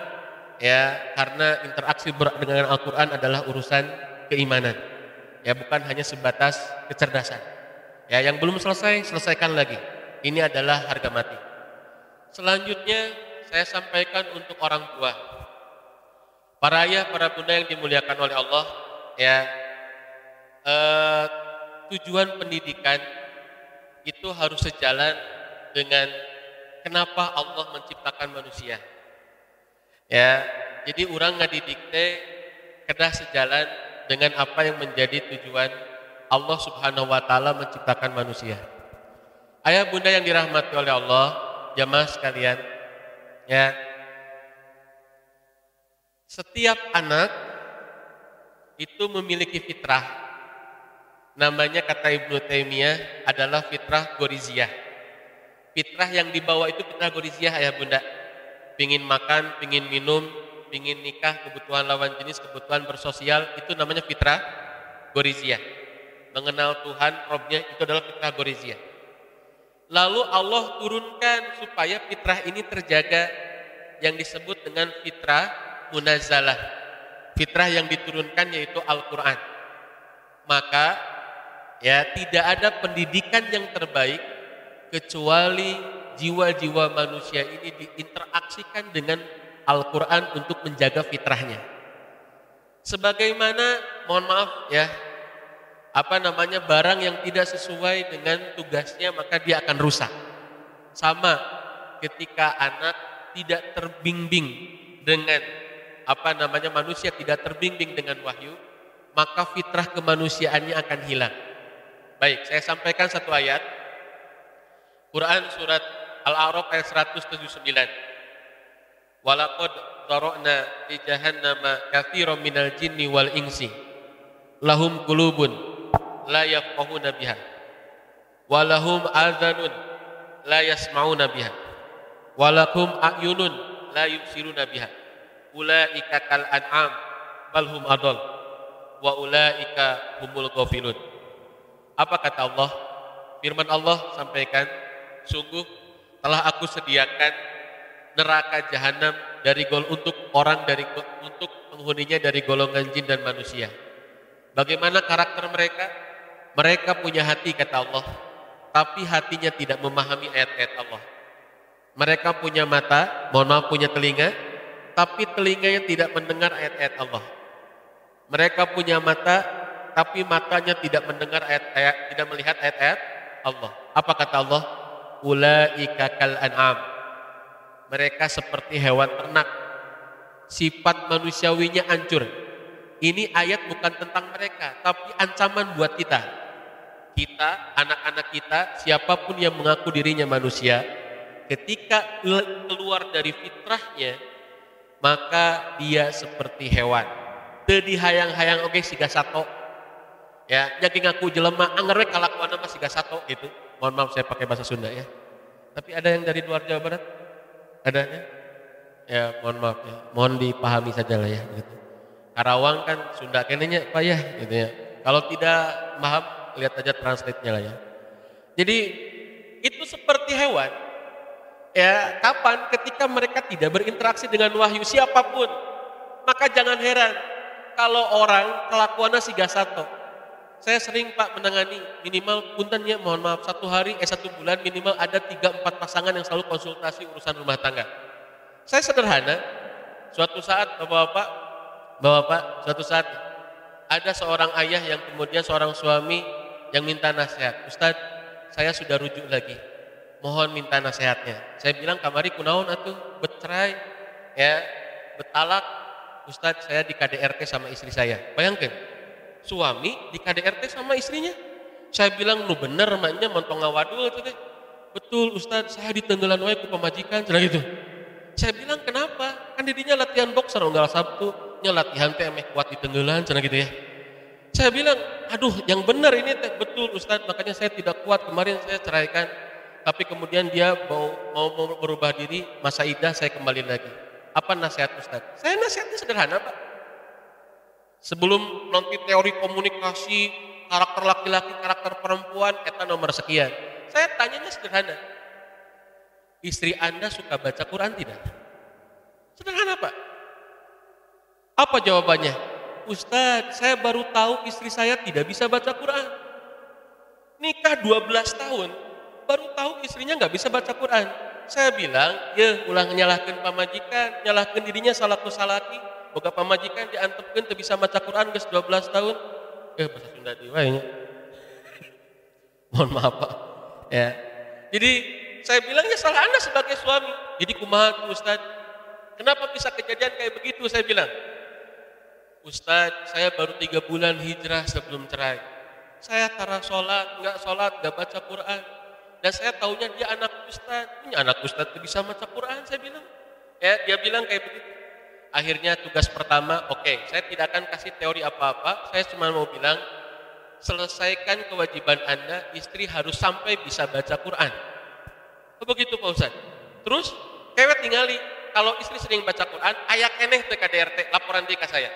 ya, karena interaksi dengan Al-Qur'an adalah urusan keimanan. Ya, bukan hanya sebatas kecerdasan. Ya, yang belum selesai, selesaikan lagi. Ini adalah harga mati. Selanjutnya saya sampaikan untuk orang tua. Para ayah, para bunda yang dimuliakan oleh Allah, ya, tujuan pendidikan itu harus sejalan dengan kenapa Allah menciptakan manusia. Ya, jadi orang ngadidikte kedah sejalan dengan apa yang menjadi tujuan Allah Subhanahu wa taala menciptakan manusia. Ayah bunda yang dirahmati oleh Allah, jamaah sekalian, ya. Setiap anak itu memiliki fitrah. Namanya kata Ibnu Taimiyah adalah fitrah goriziyah. Fitrah yang dibawa itu fitrah goriziyah, ayah bunda. Pingin makan, pingin minum, pingin nikah, kebutuhan lawan jenis, kebutuhan bersosial, itu namanya fitrah goriziyah. Mengenal Tuhan, Robnya, itu adalah fitrah goriziyah. Lalu Allah turunkan supaya fitrah ini terjaga, yang disebut dengan fitrah munazzalah. Fitrah yang diturunkan yaitu Al-Quran. Maka, ya, tidak ada pendidikan yang terbaik kecuali jiwa-jiwa manusia ini diinteraksikan dengan Al-Quran untuk menjaga fitrahnya. Sebagaimana, mohon maaf ya, barang yang tidak sesuai dengan tugasnya maka dia akan rusak. Sama ketika anak tidak terbimbing dengan manusia tidak terbimbing dengan wahyu, maka fitrah kemanusiaannya akan hilang. Baik, saya sampaikan satu ayat. Quran surat Al-A'raf ayat 179. Walaqad dara'na li jahannama katsiran minal jinni wal insi lahum qulubun la yafqahuna biha wa lahum adhanun la yasma'una biha wa lahum a'yunun la yubsiruna biha ulaika kal an'am bal hum adall wa ulaika humul ghafilun. Apa kata Allah? Firman Allah sampaikan, sungguh telah aku sediakan neraka jahanam untuk penghuninya dari golongan jin dan manusia. Bagaimana karakter mereka? Mereka punya hati kata Allah, tapi hatinya tidak memahami ayat-ayat Allah. Mereka punya mata, mohon maaf punya telinga, tapi telinganya tidak mendengar ayat-ayat Allah. Mereka punya mata, tapi matanya tidak mendengar ayat-ayat, tidak melihat ayat-ayat Allah. Apa kata Allah? Ulaika kal an'am. Mereka seperti hewan ternak. Sifat manusiawinya hancur. Ini ayat bukan tentang mereka, tapi ancaman buat kita. Kita, anak-anak kita, siapapun yang mengaku dirinya manusia, ketika keluar dari fitrahnya, maka dia seperti hewan. Teu dihayang-hayang oge siga sato. Ya, nyaki ngaku jelema anggar we kalakuan mah siga sato gitu. Mohon maaf saya pakai bahasa Sunda ya. Tapi ada yang dari luar Jawa Barat? Adanya? Ya, mohon maaf ya. Mohon dipahami saja lah ya gitu. Karawang kan Sunda kenenya Pak ya gitu ya. Kalau tidak paham lihat aja translate-nya lah ya. Jadi itu seperti hewan. Ya, kapan? Ketika mereka tidak berinteraksi dengan wahyu siapapun. Maka jangan heran kalau orang kelakuannya siga sato. Saya sering Pak menangani minimal puntennya mohon maaf 1 bulan minimal ada 3-4 pasangan yang selalu konsultasi urusan rumah tangga. Saya sederhana, suatu saat Bapak-bapak, suatu saat ada seorang ayah yang kemudian seorang suami yang minta nasihat. Ustadz, saya sudah rujuk lagi. Mohon minta nasihatnya. Saya bilang kamari kunaon atuh bercerai ya, betalak. Ustadz, saya di KDRT sama istri saya. Bayangkan, suami di KDRT sama istrinya. Saya bilang, lu bener maknya montong ngawadul itu teh. Betul Ustadz, saya ditenggelan wae ku pamajikan cenah gitu. Saya bilang, kenapa? Kan didinya latihan boxer unggal Sabtu, nya latihan teh emeh kuat ditenggelan cenah gitu ya. Saya bilang, aduh yang bener ini teh betul Ustadz, makanya saya tidak kuat kemarin saya ceraikan. Tapi kemudian dia mau berubah diri, masa idah saya kembali lagi. Apa nasihat Ustadz? Saya nasihatnya sederhana Pak. Sebelum nanti teori komunikasi, karakter laki-laki, karakter perempuan, eta nomor sekian. Saya tanyanya sederhana. Istri Anda suka baca Quran tidak? Sederhana Pak. Apa jawabannya? Ustadz, saya baru tahu istri saya tidak bisa baca Quran. Nikah 12 tahun, baru tahu istrinya nggak bisa baca Quran. Saya bilang, ya ulang nyalahkan pamajikan, nyalahkan dirinya salaku salaki, boga pamajikan diantepkeun teu bisa baca Quran geus 12 tahun. Bahasa Sunda deui wae nya. Mohon maaf Pak. Ya. Jadi saya bilang ya salah Anda sebagai suami. Jadi kumaha Ustaz? Kenapa bisa kejadian kayak begitu? Saya bilang, Ustaz, saya baru 3 bulan hijrah sebelum cerai. Saya tara sholat, nggak baca Quran. Dan saya taunya dia anak Ustaz. Punya anak Ustaz bisa baca Quran, saya bilang. Ya, dia bilang kayak begitu. Akhirnya tugas pertama, oke, saya tidak akan kasih teori apa-apa. Saya cuma mau bilang, selesaikan kewajiban Anda, istri harus sampai bisa baca Quran. Begitu Pak Ustaz. Terus, kewet tinggali. Kalau istri sering baca Quran, ayak eneh teh KDRT, laporan dia ke saya.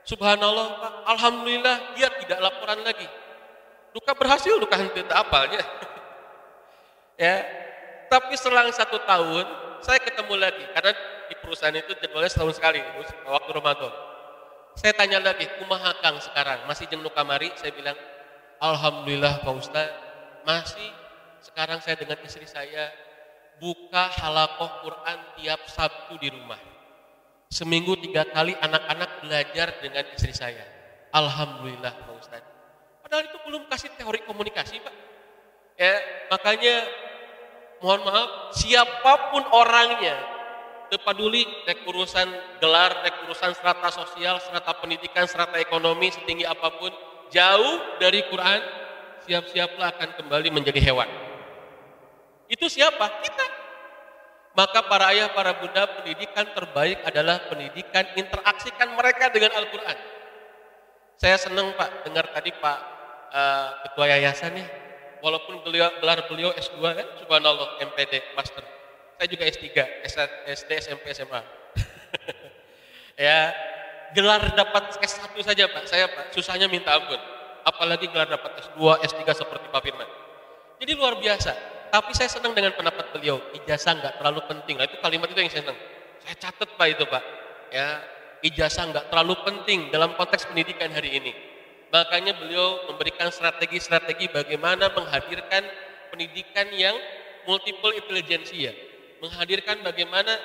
Subhanallah Pak, alhamdulillah dia tidak laporan lagi. Duka berhasil, duka henteu teu apalnya. Ya, tapi selang 1 tahun saya ketemu lagi karena di perusahaan itu jadwalnya setahun sekali waktu Ramadan. Saya tanya lagi, kumaha Kang sekarang? Masih jeung nu kamari? Saya bilang, alhamdulillah Pak Ustaz, masih. Sekarang saya dengan istri saya buka halaqah Quran tiap Sabtu di rumah. Seminggu 3 kali anak-anak belajar dengan istri saya. Alhamdulillah Pak Ustaz. Padahal itu belum kasih teori komunikasi Pak. Ya, makanya mohon maaf, siapapun orangnya, teu paduli rek urusan gelar, rek urusan strata sosial, strata pendidikan, strata ekonomi, setinggi apapun, jauh dari Quran, siap-siaplah akan kembali menjadi hewan. Itu siapa? Kita. Maka para ayah, para bunda, pendidikan terbaik adalah pendidikan interaksikan mereka dengan Al-Quran. Saya senang Pak, dengar tadi Pak Ketua Yayasan ya, walaupun gelar beliau S2 kan, subhanallah, MPD, Master. Saya juga S3, SD, SMP, SMA. Ya, gelar dapat S1 saja Pak, saya Pak, susahnya minta ampun. Apalagi gelar dapat S2, S3 seperti Pak Firman. Jadi luar biasa. Tapi saya senang dengan pendapat beliau, ijazah nggak terlalu penting. Nah, itu kalimat itu yang saya senang. Saya catat Pak itu Pak. Ya, ijazah nggak terlalu penting dalam konteks pendidikan hari ini. Makanya beliau memberikan strategi-strategi bagaimana menghadirkan pendidikan yang multiple intelijensia. menghadirkan bagaimana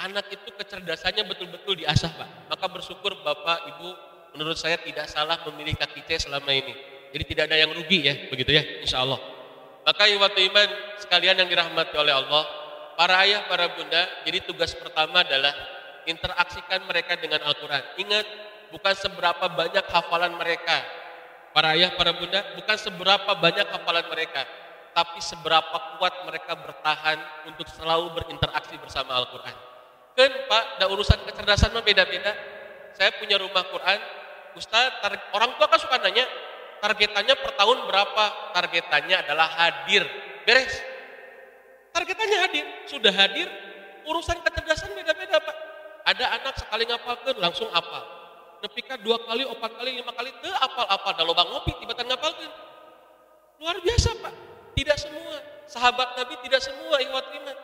anak itu kecerdasannya betul-betul diasah, Pak. Maka bersyukur Bapak, Ibu, menurut saya tidak salah memilih Kak Kice selama ini. Jadi tidak ada yang rugi ya, begitu ya, insya Allah. Maka ikhwatul iman sekalian yang dirahmati oleh Allah, para ayah, para bunda, jadi tugas pertama adalah interaksikan mereka dengan Al-Quran. Ingat, bukan seberapa banyak hafalan mereka. Para ayah, para bunda, bukan seberapa banyak hafalan mereka, tapi seberapa kuat mereka bertahan untuk selalu berinteraksi bersama Al-Quran. Kan Pak, ada urusan kecerdasan mah beda-beda. Saya punya rumah Quran, Ustaz, orang tua kan suka nanya, targetannya per tahun berapa? Targetannya adalah hadir, beres. Targetannya hadir, sudah hadir, urusan kecerdasan beda-beda Pak. Ada anak sekali ngapalkan langsung apal. Nepika 2 kali, 4 kali, 5 kali, teu apal-apal. Da lobang ngopi, tiba-tiba ngapalkan. Luar biasa Pak, tidak semua. Sahabat Nabi tidak semua ikhwatul iman.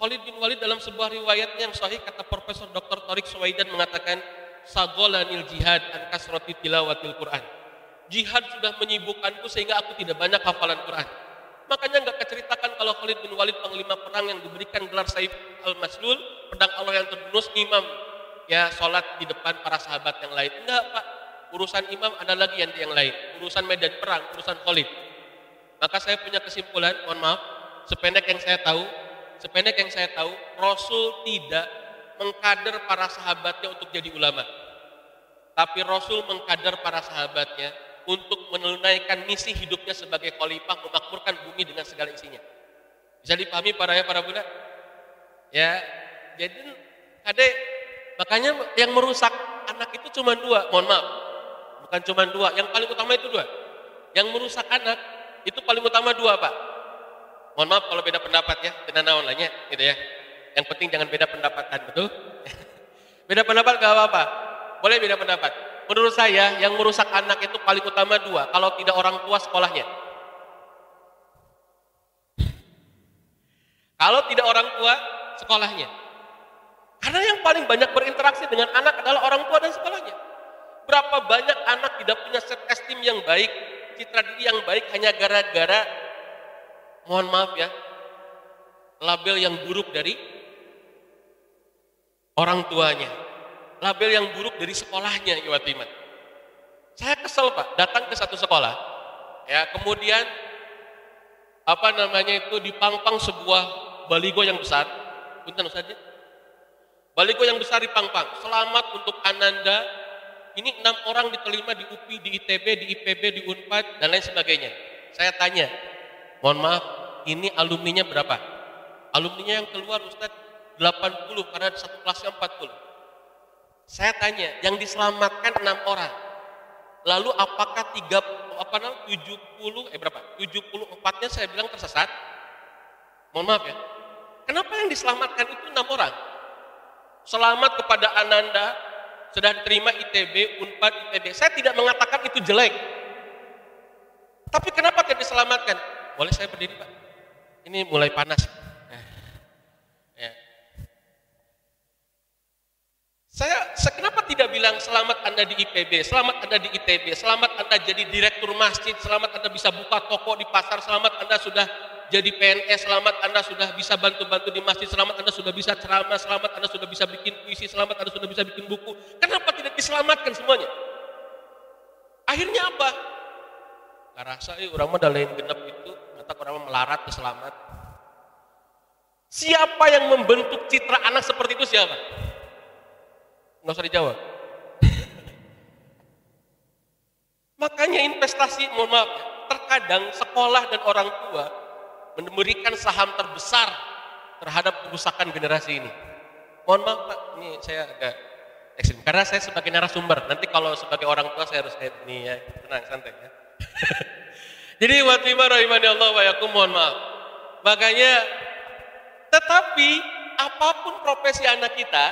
Khalid bin Walid dalam sebuah riwayatnya yang sahih, kata Profesor Dr. Tariq Suwaidan mengatakan, Sagolanil jihad an kasrati tilawatil Quran. Jihad sudah menyibukkanku sehingga aku tidak banyak hafalan Quran. Makanya enggak keceritakan kalau Khalid bin Walid panglima perang yang diberikan gelar Saif al-Maslul, pedang Allah yang terbunuh, imam ya sholat di depan para sahabat yang lain. Enggak Pak, urusan imam ada lagi yang lain, urusan medan perang, urusan Khalid. Maka saya punya kesimpulan, mohon maaf, sependek yang saya tahu, Rasul tidak mengkader para sahabatnya untuk jadi ulama. Tapi Rasul mengkader para sahabatnya untuk menunaikan misi hidupnya sebagai khalifah, memakmurkan bumi dengan segala isinya. Bisa dipahami para ayah, para bunda? Ya, jadi adek, makanya yang merusak anak itu cuma 2, mohon maaf. Bukan cuma 2, yang paling utama itu 2. Yang merusak anak itu paling utama 2 Pak. Mohon maaf kalau beda pendapat ya, dan naon lainnya gitu ya. Yang penting jangan beda pendapatan, betul? Beda pendapat gak apa-apa. Boleh beda pendapat. Menurut saya yang merusak anak itu paling utama 2, kalau tidak orang tua sekolahnya. Kalau tidak orang tua sekolahnya. Karena yang paling banyak berinteraksi dengan anak adalah orang tua dan sekolahnya. Berapa banyak anak tidak punya self esteem yang baik, citra diri yang baik hanya gara-gara, mohon maaf ya, label yang buruk dari orang tuanya, label yang buruk dari sekolahnya. Iwatiman, saya kesel Pak, datang ke satu sekolah, ya kemudian dipangpang sebuah baligo yang besar, punten Ustaz, baligo yang besar dipangpang, selamat untuk Ananda, ini 6 orang diterima di UPI, di ITB, di IPB, di Unpad, dan lain sebagainya. Saya tanya, mohon maaf, ini alumninya berapa? Alumninya yang keluar Ustaz 80, karena satu kelasnya 40. Saya tanya, yang diselamatkan 6 orang. Lalu apakah 74-nya saya bilang tersesat? Mohon maaf ya. Kenapa yang diselamatkan itu 6 orang? Selamat kepada Ananda, sudah diterima ITB, Unpad, ITB. Saya tidak mengatakan itu jelek. Tapi kenapa tidak diselamatkan? Boleh saya berdiri Pak? Ini mulai panas. Ya. Saya kenapa tidak bilang selamat Anda di IPB, selamat Anda di ITB, selamat Anda jadi direktur masjid, selamat Anda bisa buka toko di pasar, selamat Anda sudah jadi PNS, selamat Anda sudah bisa bantu-bantu di masjid, selamat Anda sudah bisa ceramah, selamat Anda sudah bisa bikin puisi, selamat Anda sudah bisa bikin buku. Kenapa tidak diselamatkan semuanya? Akhirnya apa? Gak rasa orang mah lain genep itu, mata orang melarat ke selamat. Siapa yang membentuk citra anak seperti itu siapa? Nggak usah dijawab. Makanya investasi, mohon maaf, terkadang sekolah dan orang tua memberikan saham terbesar terhadap kerusakan generasi ini. Mohon maaf Pak, ini saya agak ekstrim karena saya sebagai narasumber. Nanti kalau sebagai orang tua saya harus kayak ini ya, tenang, santai ya. Jadi watimah rahimani Allah wa yakum, mohon maaf. Makanya, tetapi apapun profesi anak kita,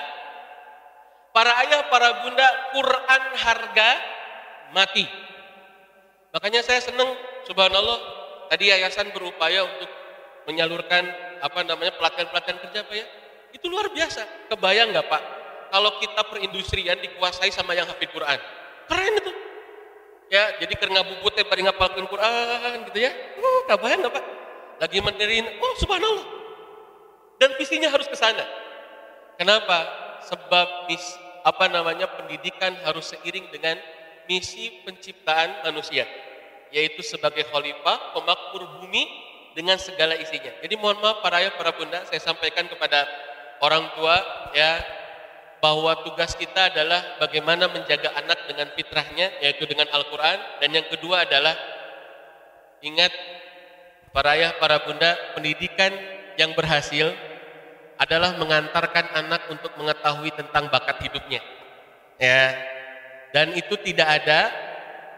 para ayah, para bunda, Quran harga mati. Makanya saya senang, subhanallah, tadi yayasan berupaya untuk menyalurkan pelatihan-pelatihan kerja Pak ya. Itu luar biasa. Kebayang nggak Pak? Kalau kita perindustrian dikuasai sama yang hafid Quran. Keren itu. Ya, jadi keur ngabubut teh bari ngapalkeun Quran gitu ya. Kebayang nggak Pak? Lagi mendirin, oh subhanallah. Dan visinya harus ke sana. Kenapa? Sebab pendidikan harus seiring dengan misi penciptaan manusia, yaitu sebagai khalifah, pemakmur bumi dengan segala isinya. Jadi mohon maaf para ayah, para bunda, saya sampaikan kepada orang tua ya, bahwa tugas kita adalah bagaimana menjaga anak dengan fitrahnya, yaitu dengan Al-Quran. Dan yang kedua adalah ingat para ayah, para bunda, pendidikan yang berhasil adalah mengantarkan anak untuk mengetahui tentang bakat hidupnya. Ya. Dan itu tidak ada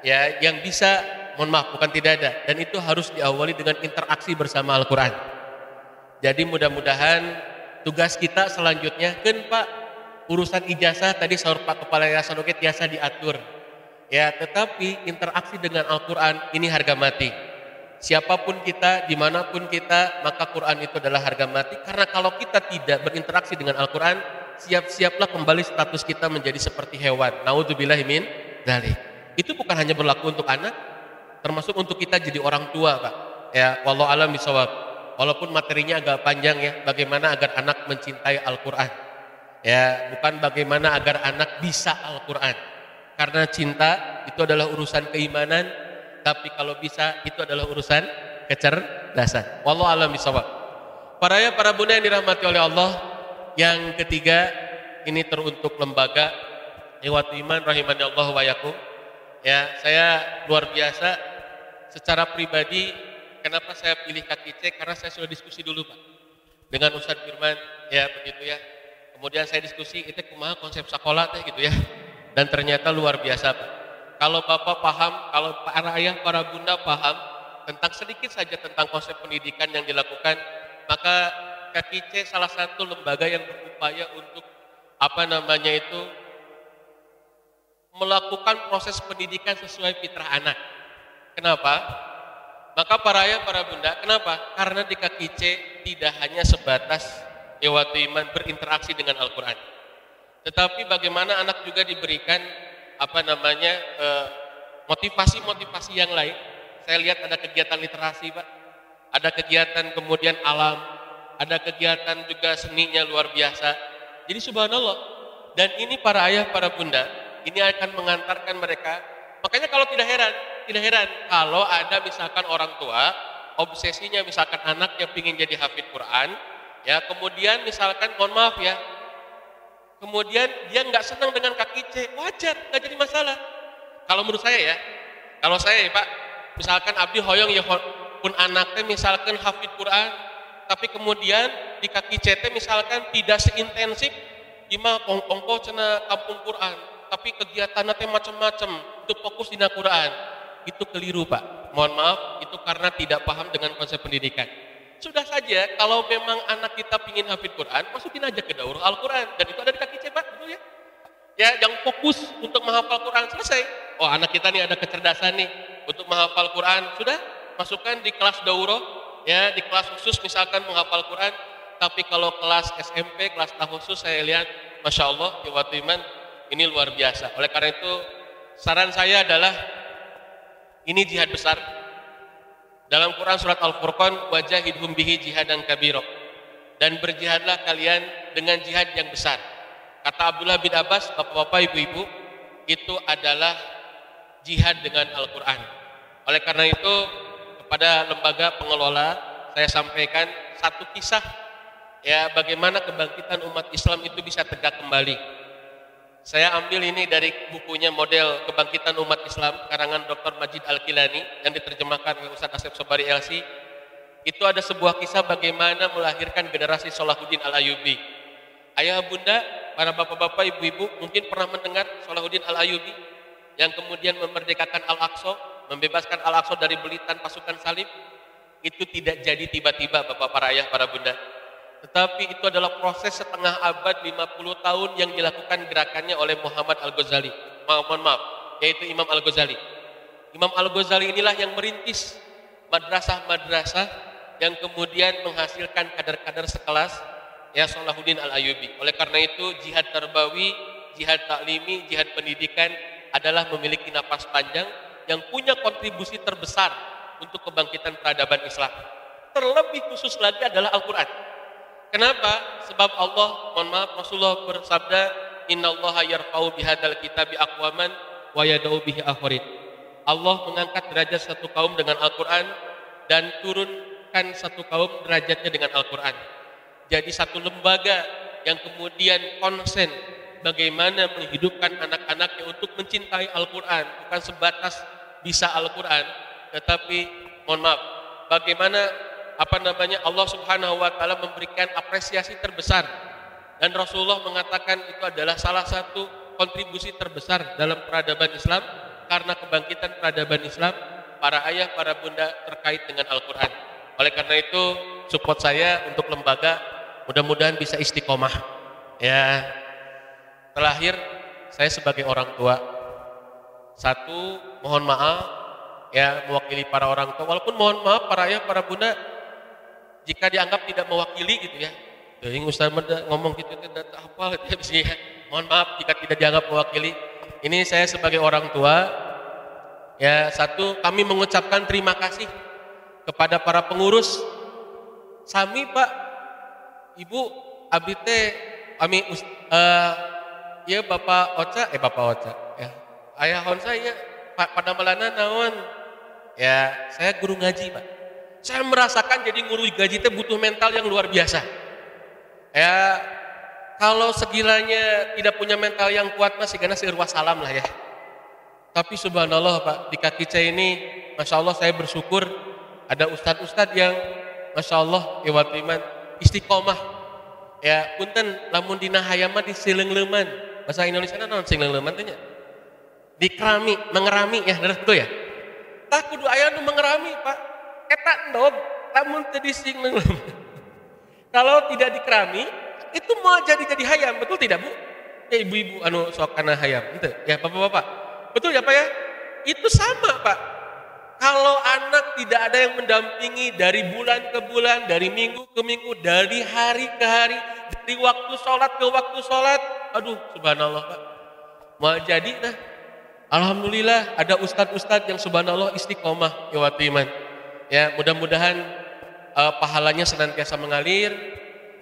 ya yang bisa, mohon maaf, bukan tidak ada, dan itu harus diawali dengan interaksi bersama Al-Quran. Jadi mudah-mudahan tugas kita selanjutnya, kan Pak, urusan ijazah tadi sahur Pak Kepala Yayasan Oke biasa diatur. Ya, tetapi interaksi dengan Al-Quran ini harga mati. Siapapun kita, dimanapun kita, maka Quran itu adalah harga mati. Karena kalau kita tidak berinteraksi dengan Al-Quran, siap-siaplah kembali status kita menjadi seperti hewan. Naudzubillahi min dzalik. Itu bukan hanya berlaku untuk anak, termasuk untuk kita jadi orang tua, Pak. Ya, wallahu alam bisawab. Walaupun materinya agak panjang ya, bagaimana agar anak mencintai Al-Quran. Ya, bukan bagaimana agar anak bisa Al-Quran. Karena cinta itu adalah urusan keimanan, tapi kalau bisa itu adalah urusan kecerdasan. Wallahu alam bisawab. Para ayah, para bunda yang dirahmati oleh Allah, yang ketiga ini teruntuk lembaga Ikhwatul Iman rahimani Allah wa yakum. Ya, saya luar biasa secara pribadi. Kenapa saya pilih KKC? Karena saya sudah diskusi dulu Pak dengan Ustaz Firman, ya begitu ya. Kemudian saya diskusi itu kumaha konsep sekolah teh gitu ya. Dan ternyata luar biasa Pak. Kalau Bapak paham, kalau para ayah, para bunda paham tentang sedikit saja tentang konsep pendidikan yang dilakukan, maka KKC salah satu lembaga yang berupaya untuk melakukan proses pendidikan sesuai fitrah anak. Kenapa? Maka para ayah, para bunda, kenapa? Karena di KKC tidak hanya sebatas Ikhwatul Iman berinteraksi dengan Al-Quran, tetapi bagaimana anak juga diberikan motivasi-motivasi yang lain. Saya lihat ada kegiatan literasi Pak, ada kegiatan kemudian alam, ada kegiatan juga seninya luar biasa. Jadi subhanallah, dan ini para ayah, para bunda, ini akan mengantarkan mereka. Makanya kalau tidak heran kalau ada misalkan orang tua obsesinya misalkan anak yang ingin jadi hafid Quran, ya kemudian misalkan mohon maaf ya, kemudian dia nggak senang dengan KKC, wajar, nggak jadi masalah. Kalau menurut saya ya, kalau saya ya Pak, misalkan abdi hoyong ya pun anaknya misalkan hafid Quran, tapi kemudian di KKC misalkan tidak seintensif ima ongko cena kampung Quran, tapi kegiatannya macam-macam untuk fokus di Quran, itu keliru Pak. Mohon maaf, itu karena tidak paham dengan konsep pendidikan. Sudah saja kalau memang anak kita ingin hafid Quran, masukin aja ke daurah Al-Quran, dan itu ada di KKC Pak, betul ya? Ya, yang fokus untuk menghafal Quran selesai. Oh, anak kita nih ada kecerdasan nih untuk menghafal Quran, sudah masukkan di kelas daurah, ya di kelas khusus misalkan menghafal Quran. Tapi kalau kelas SMP, kelas khusus saya lihat, masya Allah, Ikhwatul Iman ini luar biasa. Oleh karena itu, saran saya adalah ini jihad besar. Dalam Quran surat Al-Furqan, wajahidhum bihi jihadan kabira, dan berjihadlah kalian dengan jihad yang besar. Kata Abdullah bin Abbas, bapak-bapak, ibu-ibu, itu adalah jihad dengan Al-Quran. Oleh karena itu, kepada lembaga pengelola, saya sampaikan satu kisah, ya bagaimana kebangkitan umat Islam itu bisa tegak kembali. Saya ambil ini dari bukunya Model Kebangkitan Umat Islam, karangan Dr. Majid Al-Kilani, yang diterjemahkan oleh Ustaz Asep Sobari LC. Itu ada sebuah kisah bagaimana melahirkan generasi Salahuddin Al-Ayyubi. Ayah bunda, para bapak-bapak, ibu-ibu, mungkin pernah mendengar Salahuddin Al-Ayyubi yang kemudian memerdekakan Al-Aqsa, membebaskan Al-Aqsa dari belitan pasukan salib. Itu tidak jadi tiba-tiba bapak, para ayah, para bunda. Tetapi itu adalah proses setengah abad, 50 tahun yang dilakukan gerakannya oleh Muhammad Al-Ghazali. Mohon maaf, yaitu Imam Al-Ghazali. Imam Al-Ghazali inilah yang merintis madrasah-madrasah yang kemudian menghasilkan kader-kader sekelas ya Salahuddin Al-Ayyubi. Oleh karena itu jihad tarbawi, jihad taklimi, jihad pendidikan adalah memiliki napas panjang yang punya kontribusi terbesar untuk kebangkitan peradaban Islam. Terlebih khusus lagi adalah Al-Quran. Kenapa? Sebab Allah, mohon maaf, Rasulullah bersabda, "Innallaha yarfa'u bihadzal kitabi aqwaman wa yad'u bihi akharin." Allah mengangkat derajat satu kaum dengan Al-Qur'an dan turunkan satu kaum derajatnya dengan Al-Qur'an. Jadi satu lembaga yang kemudian konsen bagaimana menghidupkan anak-anaknya untuk mencintai Al-Quran, bukan sebatas bisa Al-Quran, tetapi mohon maaf, bagaimana Allah Subhanahu wa taala memberikan apresiasi terbesar, dan Rasulullah mengatakan itu adalah salah satu kontribusi terbesar dalam peradaban Islam, karena kebangkitan peradaban Islam para ayah, para bunda terkait dengan Al-Quran. Oleh karena itu support saya untuk lembaga, mudah-mudahan bisa istiqomah. Ya, terakhir saya sebagai orang tua, satu, mohon maaf ya mewakili para orang tua, walaupun mohon maaf para ayah, para bunda jika dianggap tidak mewakili gitu ya. Jadi Ustaz ngomong gitu tidak apa gitu ya. Mohon maaf jika tidak dianggap mewakili. Ini saya sebagai orang tua ya, satu, kami mengucapkan terima kasih kepada para pengurus. Sami Pak, Ibu, abdi teh kami ya Bapak Oca ya. Ayah hon saya Pak pada malana naon? Ya, saya guru ngaji, Pak. Saya merasakan jadi guru ngaji teh butuh mental yang luar biasa. Ya, kalau sekiranya tidak punya mental yang kuat masih karena seueur wassalam lah ya. Tapi subhanallah Pak, di kaki saya ini Masya Allah saya bersyukur ada ustadz-ustadz yang Masya Allah iman istiqomah. Ya, punten lamun dina hayama di sileungleman. Bahasa Indonesia naon sileungleman teh nya? Dikerami, mengerami ya, betul ya? Tah kudu aya nu mengerami, Pak. Eta endog lamun teu disileuleman. Kalau tidak dikerami, itu mau jadi hayam, betul tidak, Bu? Ya ibu-ibu anu sok kana hayam, henteu? Ya, Bapak-bapak. Betul ya, Pak ya? Itu sama, Pak. Kalau anak tidak ada yang mendampingi dari bulan ke bulan, dari minggu ke minggu, dari hari ke hari, dari waktu sholat ke waktu sholat, aduh subhanallah Pak. Mau jadi nah, alhamdulillah ada ustadz-ustadz yang subhanallah istiqomah iwati iman. Ya mudah-mudahan pahalanya senantiasa mengalir,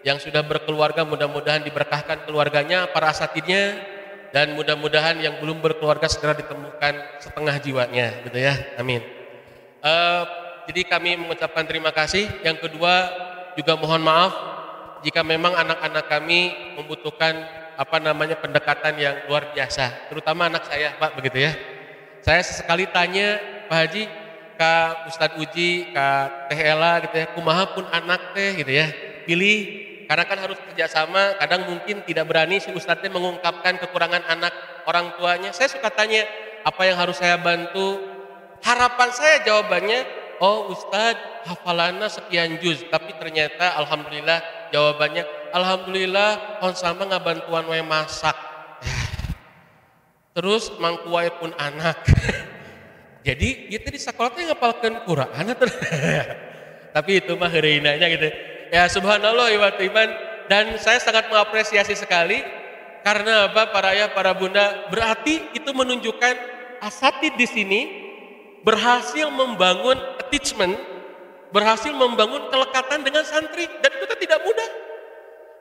yang sudah berkeluarga mudah-mudahan diberkahkan keluarganya, para asatidnya, dan mudah-mudahan yang belum berkeluarga segera ditemukan setengah jiwanya, gitu ya, amin. Jadi kami mengucapkan terima kasih. Yang kedua juga mohon maaf jika memang anak-anak kami membutuhkan pendekatan yang luar biasa, terutama anak saya Pak begitu ya. Saya sesekali tanya Pak Haji, Kak Ustadz Uji, Kak Teh Ela gitu ya, kumaha pun anak teh gitu ya, pilih, karena kan harus kerjasama. Kadang mungkin tidak berani si Ustadznya mengungkapkan kekurangan anak orang tuanya. Saya suka tanya apa yang harus saya bantu. Harapan saya jawabannya, oh Ustadz hafalannya sekian juz, tapi ternyata alhamdulillah jawabannya, alhamdulillah on sama ngabantuan we masak. Terus mangkuai pun anak. Jadi itu di sekolah teh ngapalkeun Quran atuh. Tapi itu mah heureunanya gitu. Ya subhanallah wa iman, dan saya sangat mengapresiasi sekali karena apa para ayah, para bunda, berarti itu menunjukkan asatid di sini berhasil membangun attachment, berhasil membangun kelekatan dengan santri, dan itu tidak mudah.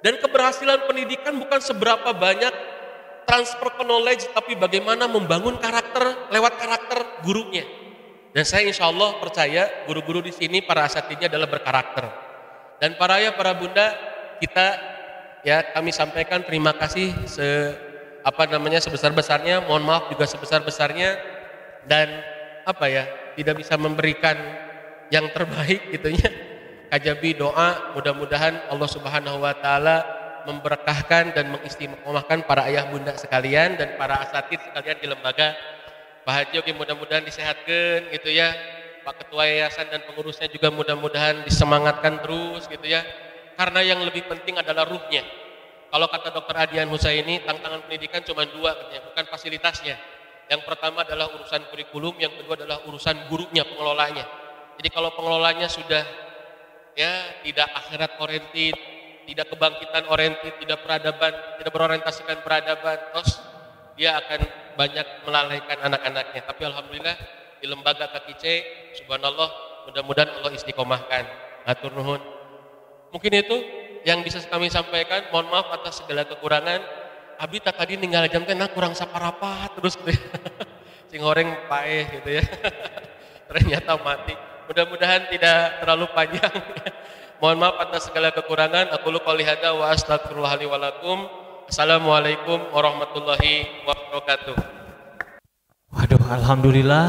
Dan keberhasilan pendidikan bukan seberapa banyak transfer knowledge, tapi bagaimana membangun karakter lewat karakter gurunya. Dan saya insya Allah percaya guru-guru di sini para asatidnya adalah berkarakter. Dan para ayah, para bunda, kita ya kami sampaikan terima kasih sebesar-besarnya, mohon maaf juga sebesar-besarnya, dan tidak bisa memberikan yang terbaik gitunya. Kajabi doa mudah-mudahan Allah Subhanahu wa taala memberkahkan dan mengistimewakan para ayah bunda sekalian dan para asatid sekalian di lembaga. Pak Haji oke, mudah-mudahan disehatkan gitu ya. Pak Ketua Yayasan dan pengurusnya juga mudah-mudahan disemangatkan terus gitu ya. Karena yang lebih penting adalah ruhnya. Kalau kata Dr. Adian Husaini, tantangan pendidikan cuma dua katanya, bukan fasilitasnya. Yang pertama adalah urusan kurikulum, yang kedua adalah urusan gurunya, pengelolanya. Jadi kalau pengelolanya sudah ya tidak akhirat oriented, tidak kebangkitan oriented, tidak peradaban, tidak berorientasikan peradaban, terus dia akan banyak melalaikan anak-anaknya. Tapi alhamdulillah di lembaga KKC, subhanallah, mudah-mudahan Allah istiqomahkan. Atur nuhun. Mungkin itu yang bisa kami sampaikan, mohon maaf atas segala kekurangan. Abdi tak tadi ninggal jam teh kurang saparapat terus gitu ya. Sing goreng paeh gitu ya. Ternyata mati. Mudah-mudahan tidak terlalu panjang. Mohon maaf atas segala kekurangan. Aku lu qouli hadza wa astaghfirullah li wa lakum. Assalamualaikum warahmatullahi wabarakatuh. Waduh, alhamdulillah.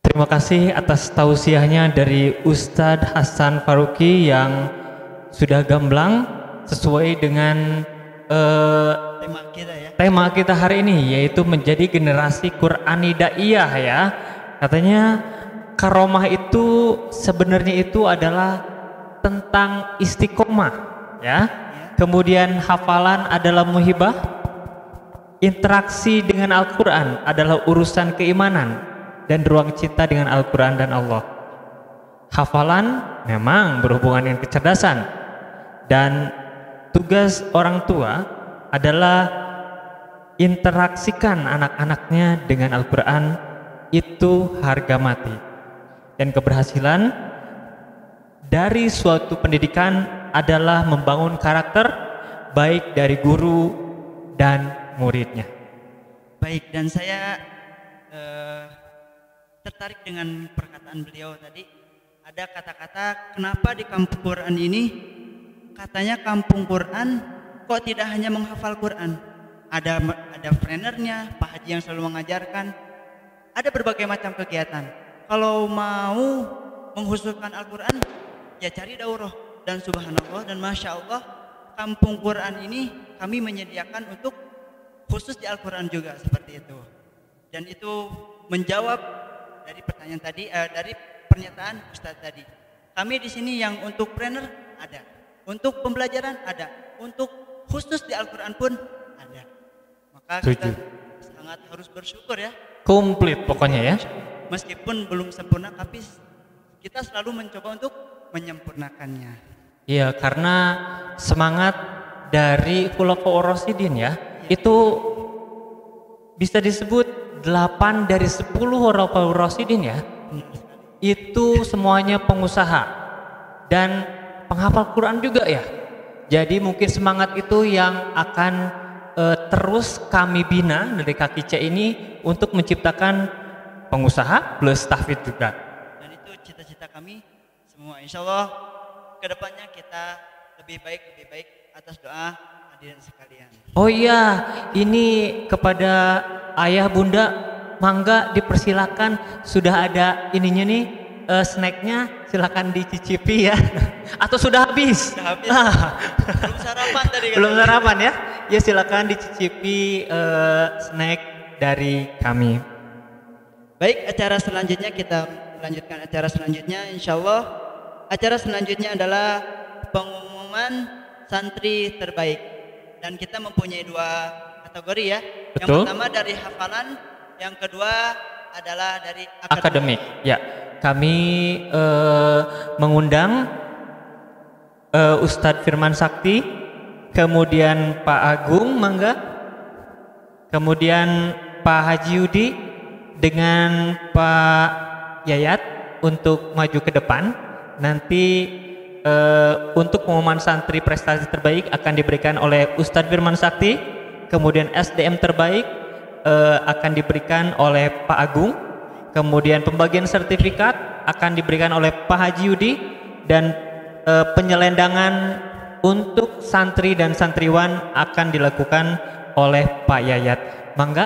Terima kasih atas tausiahnya dari Ustadz Hasan Faruqi yang sudah gamblang sesuai dengan tema kita hari ini, yaitu menjadi generasi Qur'ani Da'iyah ya. Katanya karomah itu sebenarnya itu adalah tentang istiqomah ya. Kemudian hafalan adalah muhibah, interaksi dengan Al-Quran adalah urusan keimanan, dan ruang cinta dengan Al-Quran dan Allah. Hafalan memang berhubungan dengan kecerdasan, dan tugas orang tua adalah interaksikan anak-anaknya dengan Al-Quran. Itu harga mati. Dan keberhasilan dari suatu pendidikan adalah membangun karakter baik dari guru dan muridnya. Baik, dan saya tertarik dengan perkataan beliau tadi. Ada kata-kata kenapa di kampung Quran ini katanya kampung Quran kok tidak hanya menghafal Quran. Ada trainernya, Pak Haji yang selalu mengajarkan. Ada berbagai macam kegiatan. Kalau mau menghususkan Al-Quran, ya cari daurah. Dan subhanallah dan masya Allah, kampung Quran ini kami menyediakan untuk khusus di Al-Quran juga seperti itu. Dan itu menjawab dari pertanyaan tadi, dari pernyataan Ustadz tadi. Kami di sini yang untuk trainer ada, untuk pembelajaran ada, untuk khusus di Al-Quran pun ada. Maka kita sangat harus bersyukur ya. Komplit pokoknya ya. Meskipun belum sempurna, tapi kita selalu mencoba untuk menyempurnakannya. Iya, karena semangat dari Khulafaur Rasyidin ya, itu bisa disebut 8 dari 10 Khulafaur Rasyidin ya. Itu semuanya pengusaha dan penghafal Quran juga ya. Jadi mungkin semangat itu yang akan terus kami bina dari Kaki C ini untuk menciptakan pengusaha plus tahfidz juga. Dan itu cita-cita kami semua. Insya Allah kedepannya kita lebih baik atas doa hadirin sekalian. Oh iya, ini kepada ayah bunda, mangga dipersilakan, sudah ada ininya nih snacknya, silakan dicicipi ya. Atau sudah habis? Sudah habis. Belum sarapan tadi kan? Belum sarapan ya? Ya silakan dicicipi snack dari kami. Baik, acara selanjutnya kita lanjutkan acara selanjutnya. Insya Allah acara selanjutnya adalah pengumuman santri terbaik. Dan kita mempunyai 2 kategori ya. Betul. Yang pertama dari hafalan, yang kedua adalah dari akademik. Ya, kami mengundang Ustadz Firman Sakti, kemudian Pak Agung mangga, kemudian Pak Haji Yudi dengan Pak Yayat untuk maju ke depan. Nanti untuk pengumuman santri prestasi terbaik akan diberikan oleh Ustadz Firman Sakti, kemudian SDM terbaik akan diberikan oleh Pak Agung, kemudian pembagian sertifikat akan diberikan oleh Pak Haji Yudi, dan penyelendangan untuk santri dan santriwan akan dilakukan oleh Pak Yayat. Mangga.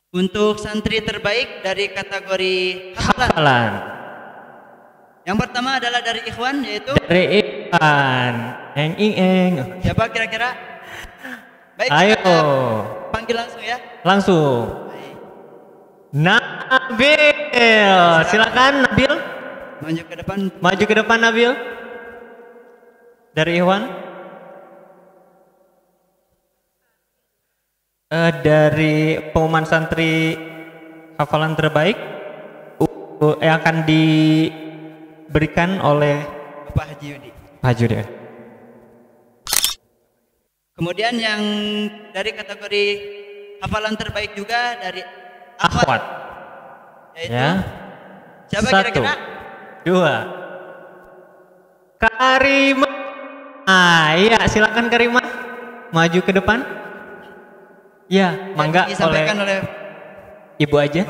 Untuk santri terbaik dari kategori hafalan. Yang pertama adalah dari Ikhwan, yaitu dari Ikhwan. Eng. Siapa kira-kira? Baik, ayo. Panggil langsung ya. Langsung. Baik. Nabil. Silakan Nabil. Maju ke depan. Maju ke depan Nabil. Dari Ikhwan. Dari pengumuman santri hafalan terbaik yang akan diberikan oleh Bapak Haji Yudi. Pak Haji Yudi. Kemudian yang dari kategori hafalan terbaik juga dari Akhwat. Yaitu ya. Siapa 1, kira-kira? 2, Karimah. Iya, silakan Karimah. Maju ke depan. Ya, mangga disampaikan oleh Ibu aja.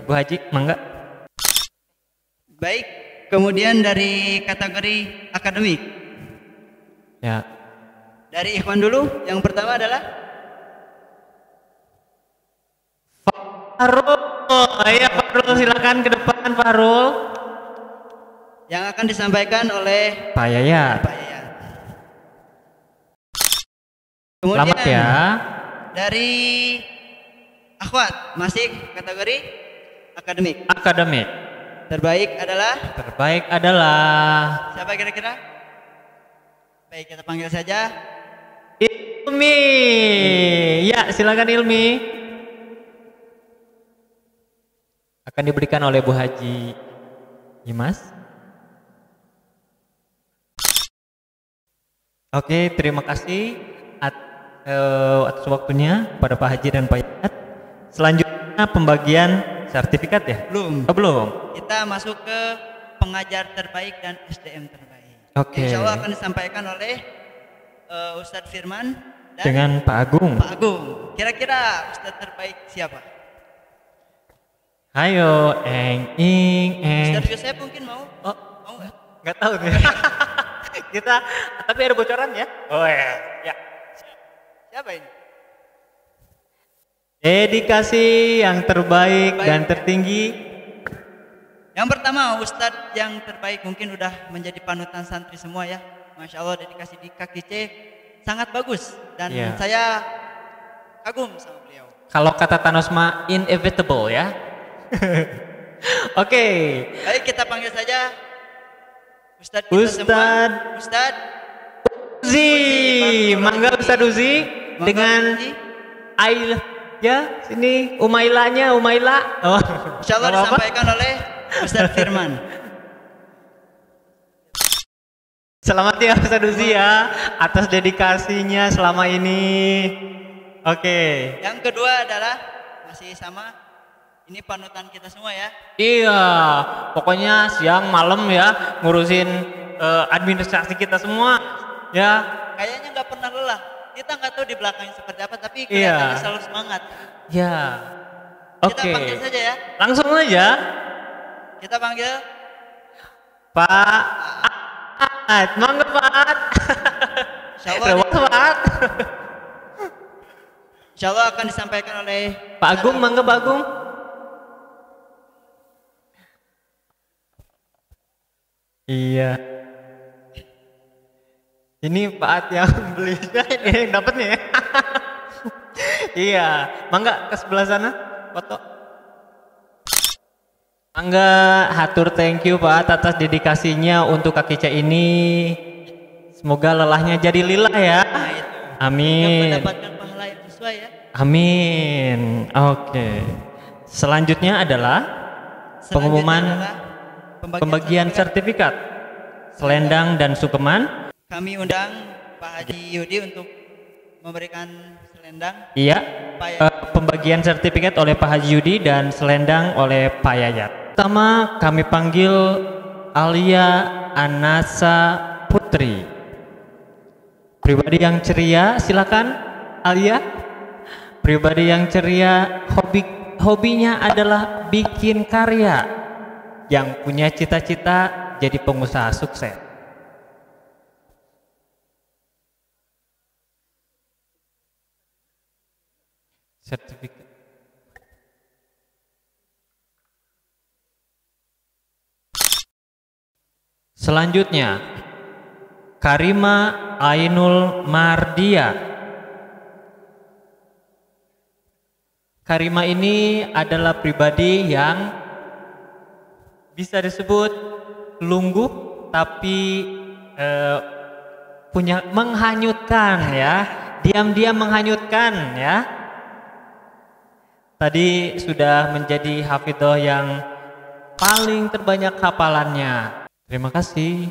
Bu Haji, mangga. Baik, kemudian dari kategori akademik. Ya. Dari Ikhwan dulu, yang pertama adalah Farul. Ayo Farul, silakan ke depan Farul. Yang akan disampaikan oleh Pak Yayat. Pak Yayat. Kemudian Selamat ya. Dari akhwat, masih kategori akademik. Akademik. Terbaik adalah siapa kira-kira? Baik, kita panggil saja Ilmi. Ya, silakan Ilmi. Akan diberikan oleh Bu Haji Imas. Oke, terima kasih atas waktunya pada Pak Haji dan Pak Yayat. Selanjutnya pembagian sertifikat ya? Belum. Oh, belum. Kita masuk ke pengajar terbaik dan SDM terbaik. Oke. Insya Allah akan disampaikan oleh Ustadz Firman dan Dengan Pak Agung. Pak Agung. Kira-kira Ustadz terbaik siapa? Ayo, Ustadz Yosef mungkin mau? Oh, mau nggak? nggak tahu nih. Kita, tapi ada bocoran ya? Oh ya. Ya. Siapa ini? Dedikasi yang terbaik dan tertinggi. Yang pertama, Ustadz yang terbaik mungkin udah menjadi panutan santri semua ya. Masya Allah, dedikasi di KKC sangat bagus dan Iya. saya kagum sama beliau. Kalau kata Thanos mah inevitable ya. Oke. Baik, kita panggil saja Ustadz kita semua. Ustadz Uzi, mangga Ustadz Uzi dengan Uzi. Ail ya sini Umailanya Umaila. Oh, Insya Allah nggak apa-apa. disampaikan oleh Ustadz Firman. Selamat ya Ustadz Uzi ya atas dedikasinya selama ini. Oke. Yang kedua adalah masih sama. Ini panutan kita semua ya. Iya, pokoknya siang malam ya ngurusin administrasi kita semua ya. Kayaknya nggak pernah lelah. Kita nggak tahu di belakangnya seperti apa, tapi kelihatannya selalu semangat. Ya. Kita panggil saja ya. Langsung aja. Kita panggil Pak Aat, mangga Pak. Pak. Insya Allah akan disampaikan oleh Pak Agung, mangga Pak Agung. Iya. Ini Pak At yang beli, ini yang dapat nih. Iya, mangga ke sebelah sana, foto. Mangga, hatur thank you Pak At atas dedikasinya untuk KKC ini. Semoga lelahnya jadi lillah ya. Amin. mendapatkan pahala yang sesuai ya. Amin. Oke. Selanjutnya adalah pengumuman pembagian sertifikat selendang dan sukeman. Kami undang Pak Haji Yudi untuk memberikan selendang. Iya. Pembagian sertifikat oleh Pak Haji Yudi dan selendang oleh Pak Yayat. Pertama kami panggil Alia Anasa Putri. Pribadi yang ceria, silakan Alia. Pribadi yang ceria, hobinya adalah bikin karya. Yang punya cita-cita jadi pengusaha sukses. Sertifikat. Selanjutnya, Karima Ainul Mardia. Karima ini adalah pribadi yang bisa disebut lungguh tapi punya menghanyutkan ya, diam-diam menghanyutkan ya. Tadi sudah menjadi hafidhah yang paling terbanyak hafalannya. Terima kasih.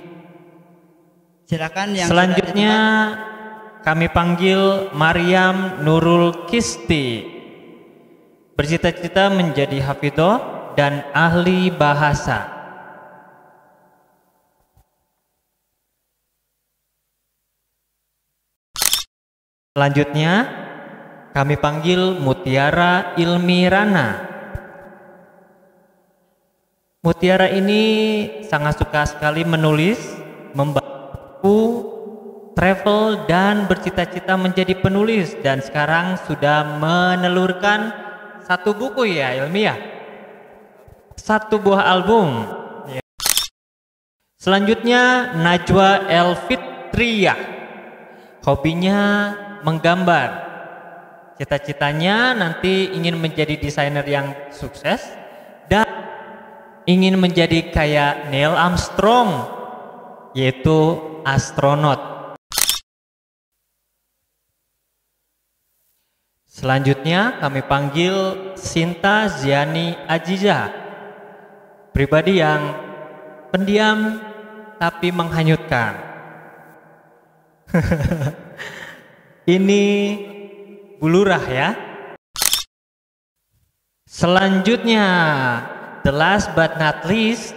Silakan yang selanjutnya kami panggil Maryam Nurul Kisti. Bercita-cita menjadi hafidhah dan ahli bahasa. Selanjutnya kami panggil Mutiara Ilmirana. Mutiara ini sangat suka sekali menulis, membaca, travel, dan bercita-cita menjadi penulis, dan sekarang sudah menelurkan satu buku ya ilmiah, satu buah album. Selanjutnya Najwa Elfitriyah, hobinya menggambar, cita-citanya nanti ingin menjadi desainer yang sukses dan ingin menjadi kayak Neil Armstrong, yaitu astronot. Selanjutnya kami panggil Sinta Ziani Aziza, pribadi yang pendiam tapi menghanyutkan. Ini bulurah ya. Selanjutnya, the last but not least,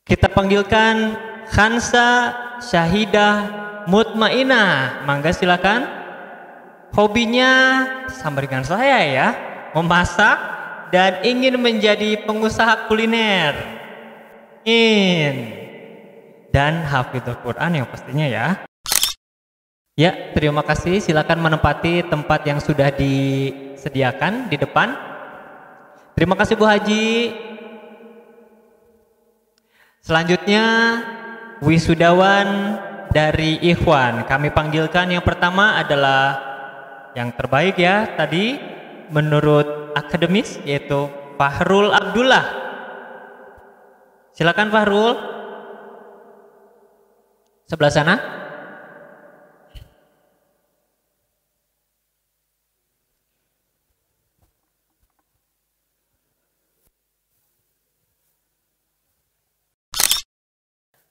kita panggilkan Khansa Syahidah Mutmainah. Mangga silakan. Hobinya sama dengan saya ya, memasak dan ingin menjadi pengusaha kuliner. Dan hafidhul Quran yang pastinya ya. Ya, terima kasih. Silakan menempati tempat yang sudah disediakan di depan. Terima kasih Bu Haji. Selanjutnya wisudawan dari Ikhwan. Kami panggilkan yang pertama adalah yang terbaik ya tadi menurut akademis, yaitu Fahrul Abdullah. Silakan Fahrul. Sebelah sana.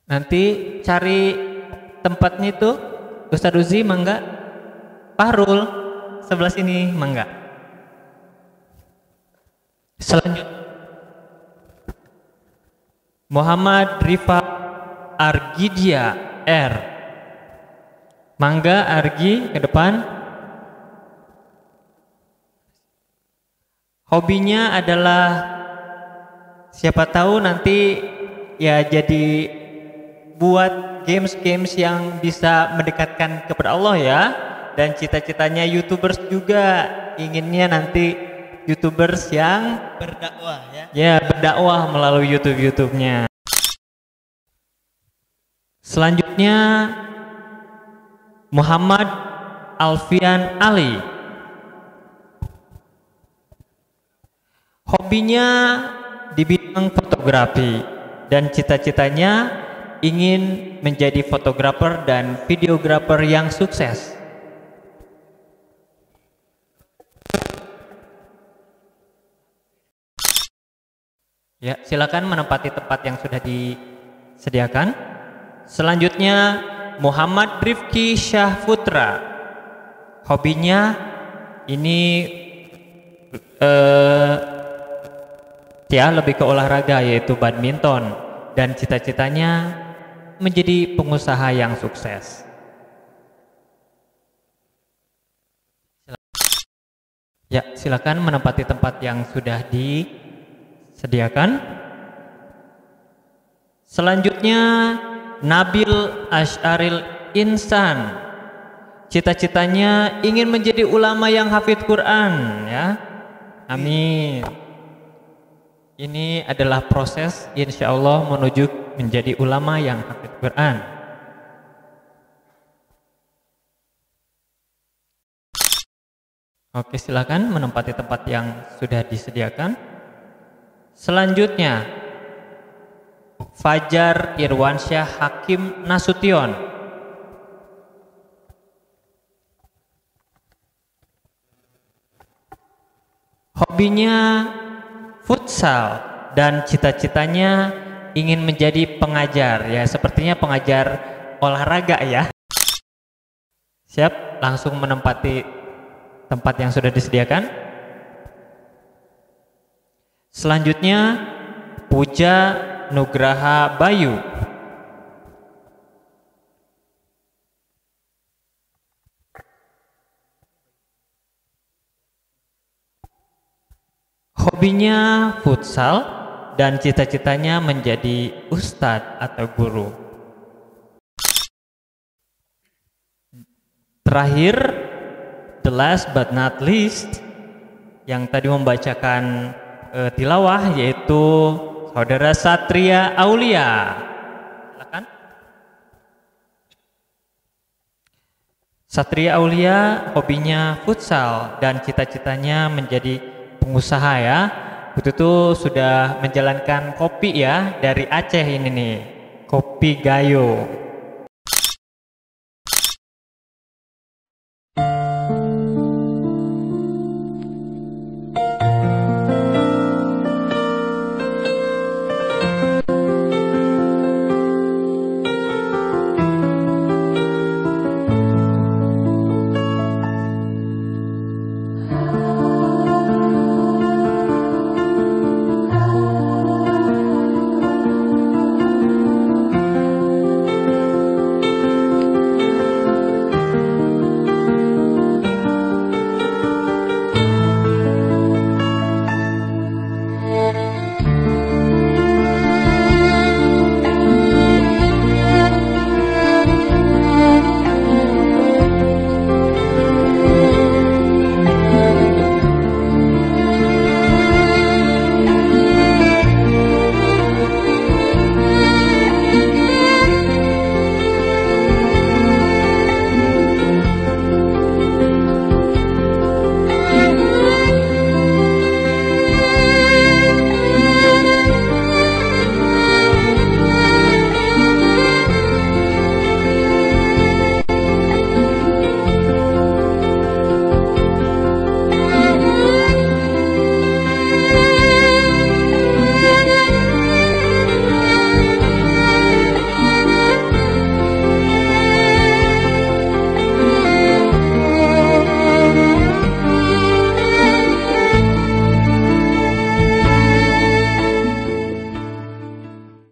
Nanti cari tempatnya itu Ustadz Uzi, mangga. Fahrul sebelah sini, mangga. Selanjutnya Muhammad Rifa Argidia R. Mangga Argi ke depan. Hobinya adalah siapa tahu nanti ya jadi buat games-games yang bisa mendekatkan kepada Allah ya. Dan cita-citanya YouTubers juga, inginnya nanti YouTubers yang Berdakwah ya. ya berdakwah melalui YouTube-nya. Selanjutnya Muhammad Alfian Ali. Hobinya di bidang fotografi dan cita-citanya ingin menjadi fotografer dan videografer yang sukses. Ya, silakan menempati tempat yang sudah disediakan. Selanjutnya Muhammad Rifki Syahputra. Hobinya ini ya lebih ke olahraga, yaitu badminton, dan cita-citanya menjadi pengusaha yang sukses. Ya, silakan menempati tempat yang sudah disediakan. Selanjutnya Nabil Asy'aril Insan. Cita-citanya ingin menjadi ulama yang hafidz Quran ya. Amin. Ini adalah proses insya Allah menuju menjadi ulama yang hafidz Quran. Oke, silakan menempati tempat yang sudah disediakan. Selanjutnya Fajar Irwansyah Hakim Nasution. Hobinya futsal dan cita-citanya ingin menjadi pengajar ya, sepertinya pengajar olahraga ya. Siap, langsung menempati tempat yang sudah disediakan. Selanjutnya Puja Nugraha Bayu. Hobinya futsal dan cita-citanya menjadi ustadz atau guru. Terakhir, the last but not least, yang tadi membacakan tilawah yaitu Saudara Satria Aulia. Silakan. Satria Aulia hobinya futsal dan cita-citanya menjadi pengusaha ya. Itu tuh sudah menjalankan kopi ya dari Aceh ini nih. Kopi Gayo.